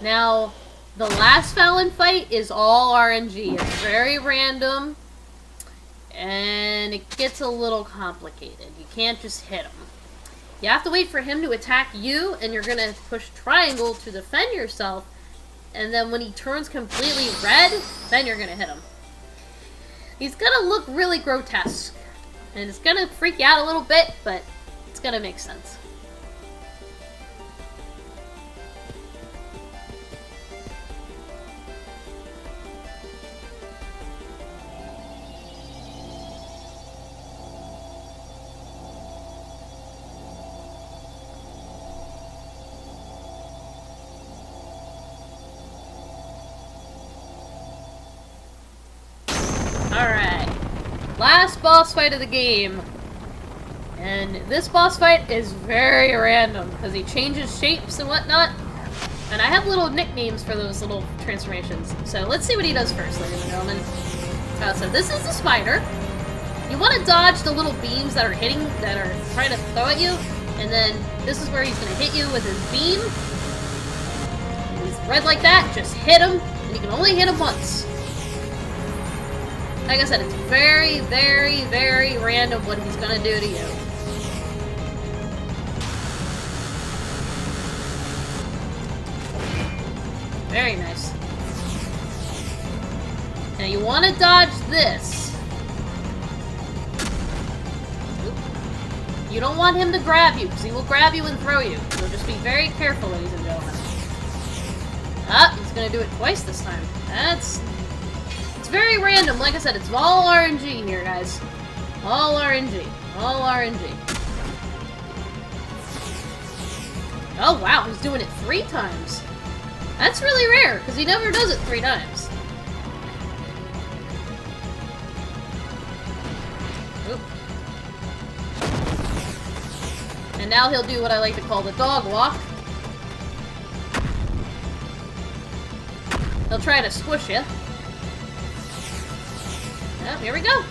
Now, the last Fallon fight is all RNG. It's very random, and it gets a little complicated. You can't just hit him. You have to wait for him to attack you, and you're going to push triangle to defend yourself, and then when he turns completely red, then you're going to hit him. He's going to look really grotesque, and it's going to freak you out a little bit, but it's going to make sense. Alright, last boss fight of the game. And this boss fight is very random, because he changes shapes and whatnot. And I have little nicknames for those little transformations. So let's see what he does first, ladies and gentlemen. So this is the spider. You want to dodge the little beams that are trying to throw at you. And then this is where he's going to hit you with his beam. He's red like that, just hit him. And you can only hit him once. Like I said, it's very, very, very random what he's gonna do to you. Very nice. Now you want to dodge this. You don't want him to grab you, because he will grab you and throw you. So just be very careful, ladies and gentlemen. Ah, he's gonna do it twice this time. It's very random. Like I said, it's all RNG here, guys. All RNG. All RNG. Oh, wow. He's doing it 3 times. That's really rare, because he never does it 3 times. Oop. And now he'll do what I like to call the dog walk. He'll try to squish you. Yep, here we go.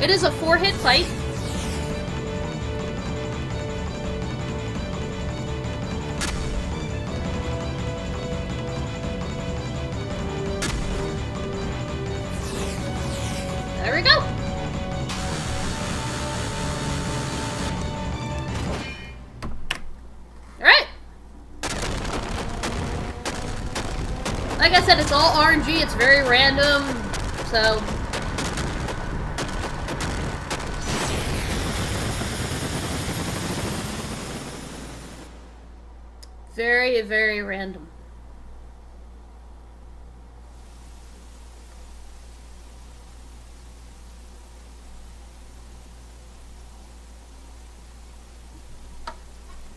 It is a 4-hit fight. There we go. Like I said, it's all RNG, it's very random, so... Very, very random.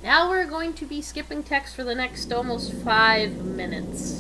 Now we're going to be skipping text for the next almost 5 minutes.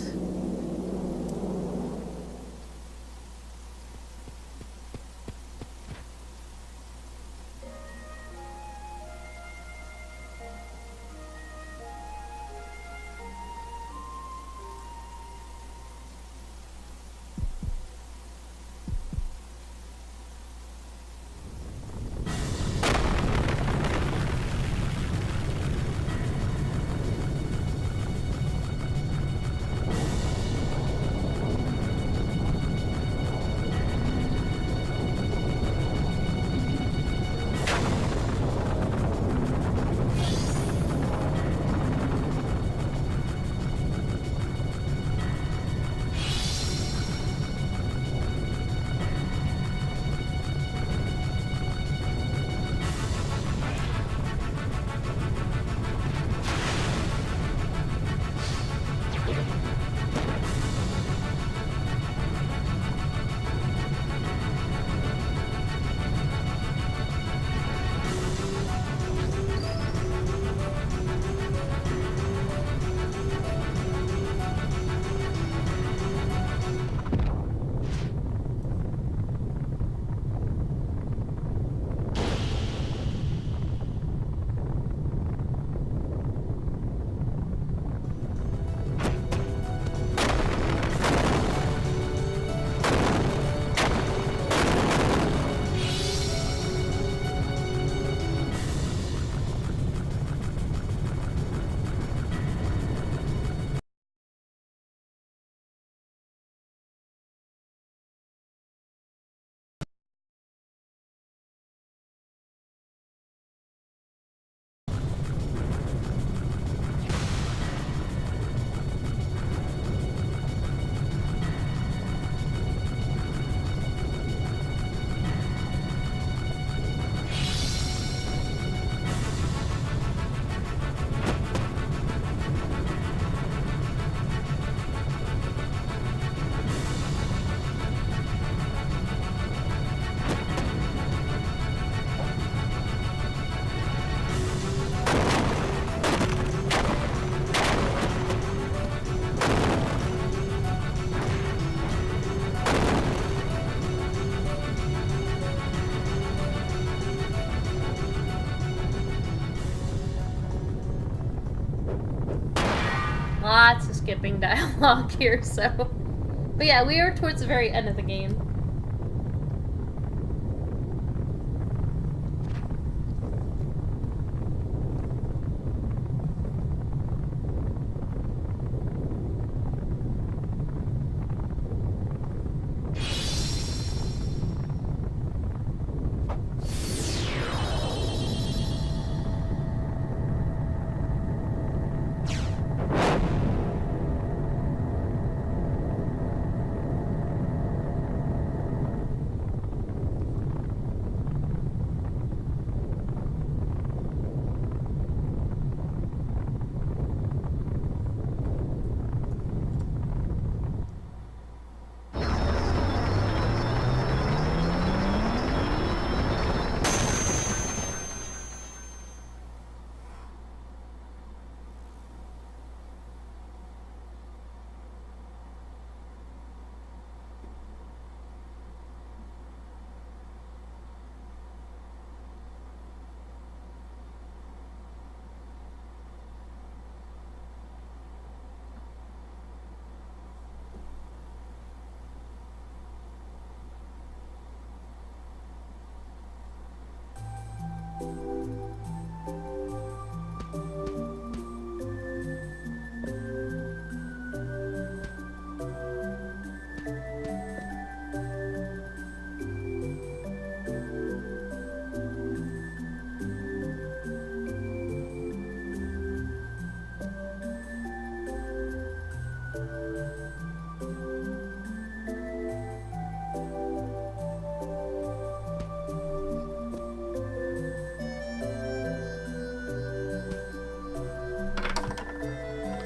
skipping dialogue here, so... But yeah, we are towards the very end of the game.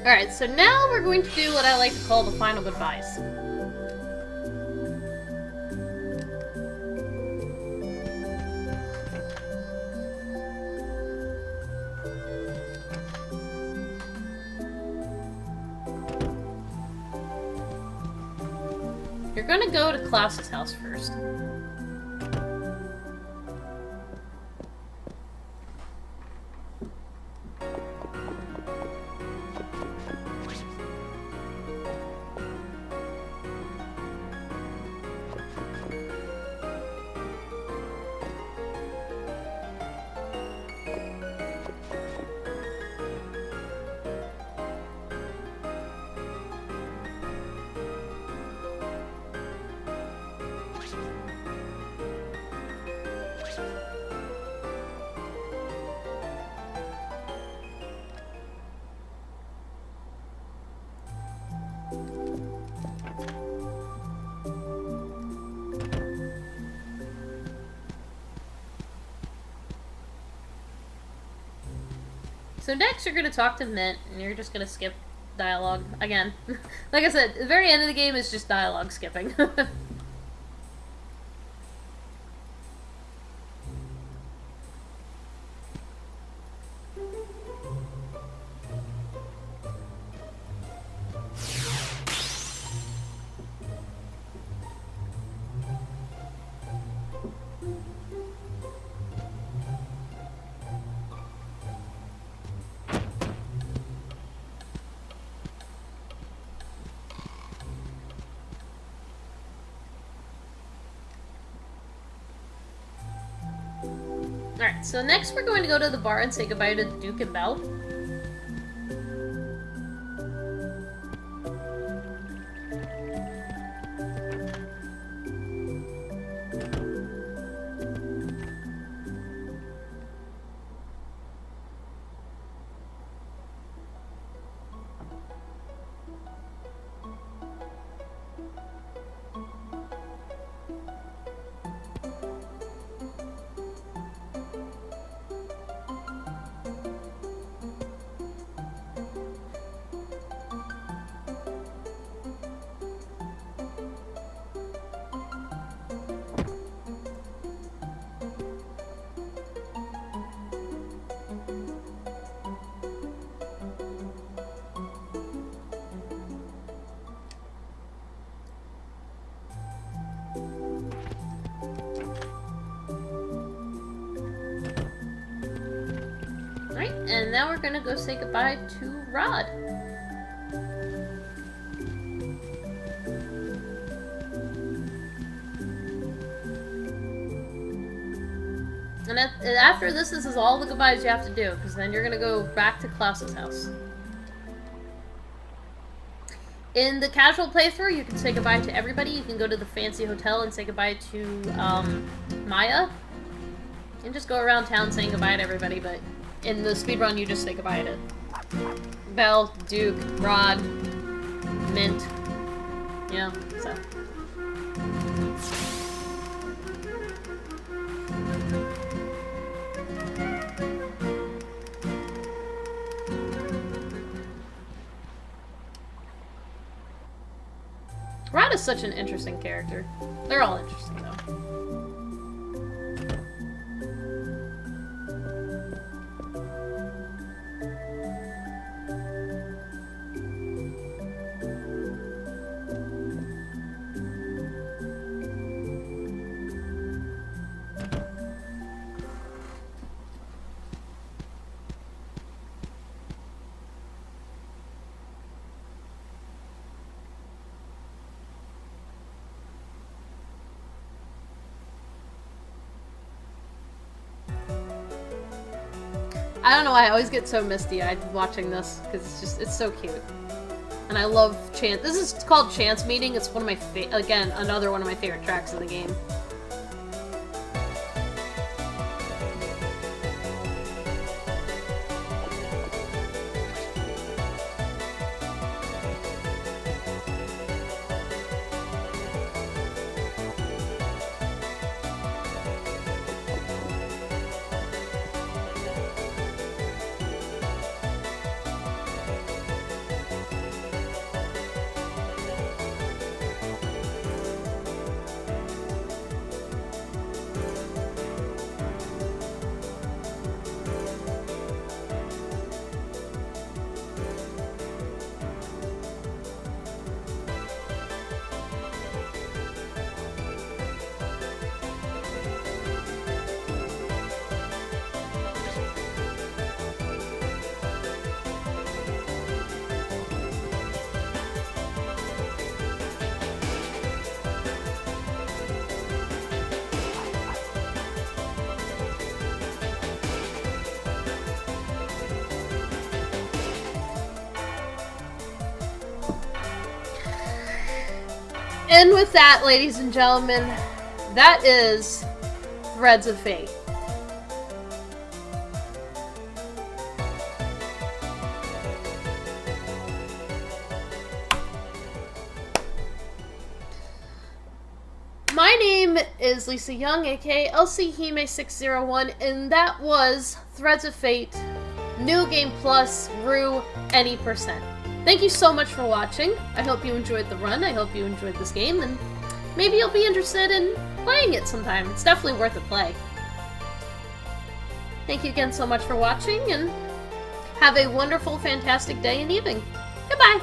Alright, so now we're going to do what I like to call the final goodbyes. You're gonna go to Klaus's house first. So next you're going to talk to Mint, and you're just going to skip dialogue again. Like I said, the very end of the game is just dialogue skipping. Alright, so next we're going to go to the bar and say goodbye to Duke and Belle. And now we're gonna go say goodbye to Rod. And after this is all the goodbyes you have to do, because then you're going to go back to Klaus's house. In the casual playthrough, you can say goodbye to everybody. You can go to the fancy hotel and say goodbye to Maya. And just go around town saying goodbye to everybody, but in the speedrun, you just say goodbye to Belle, Duke, Rod, Mint. You know, so. Rod is such an interesting character. They're all interesting, though. I don't know why I always get so misty-eyed watching this, because it's so cute. And I love Chance. This is called Chance Meeting. It's one of my again, another one of my favorite tracks in the game. And with that, ladies and gentlemen, that is Threads of Fate. My name is Lisa Young, aka LCHime601, and that was Threads of Fate, New Game Plus, Rue, Any %. Thank you so much for watching. I hope you enjoyed the run. I hope you enjoyed this game, and maybe you'll be interested in playing it sometime. It's definitely worth a play. Thank you again so much for watching, and have a wonderful, fantastic day and evening. Goodbye!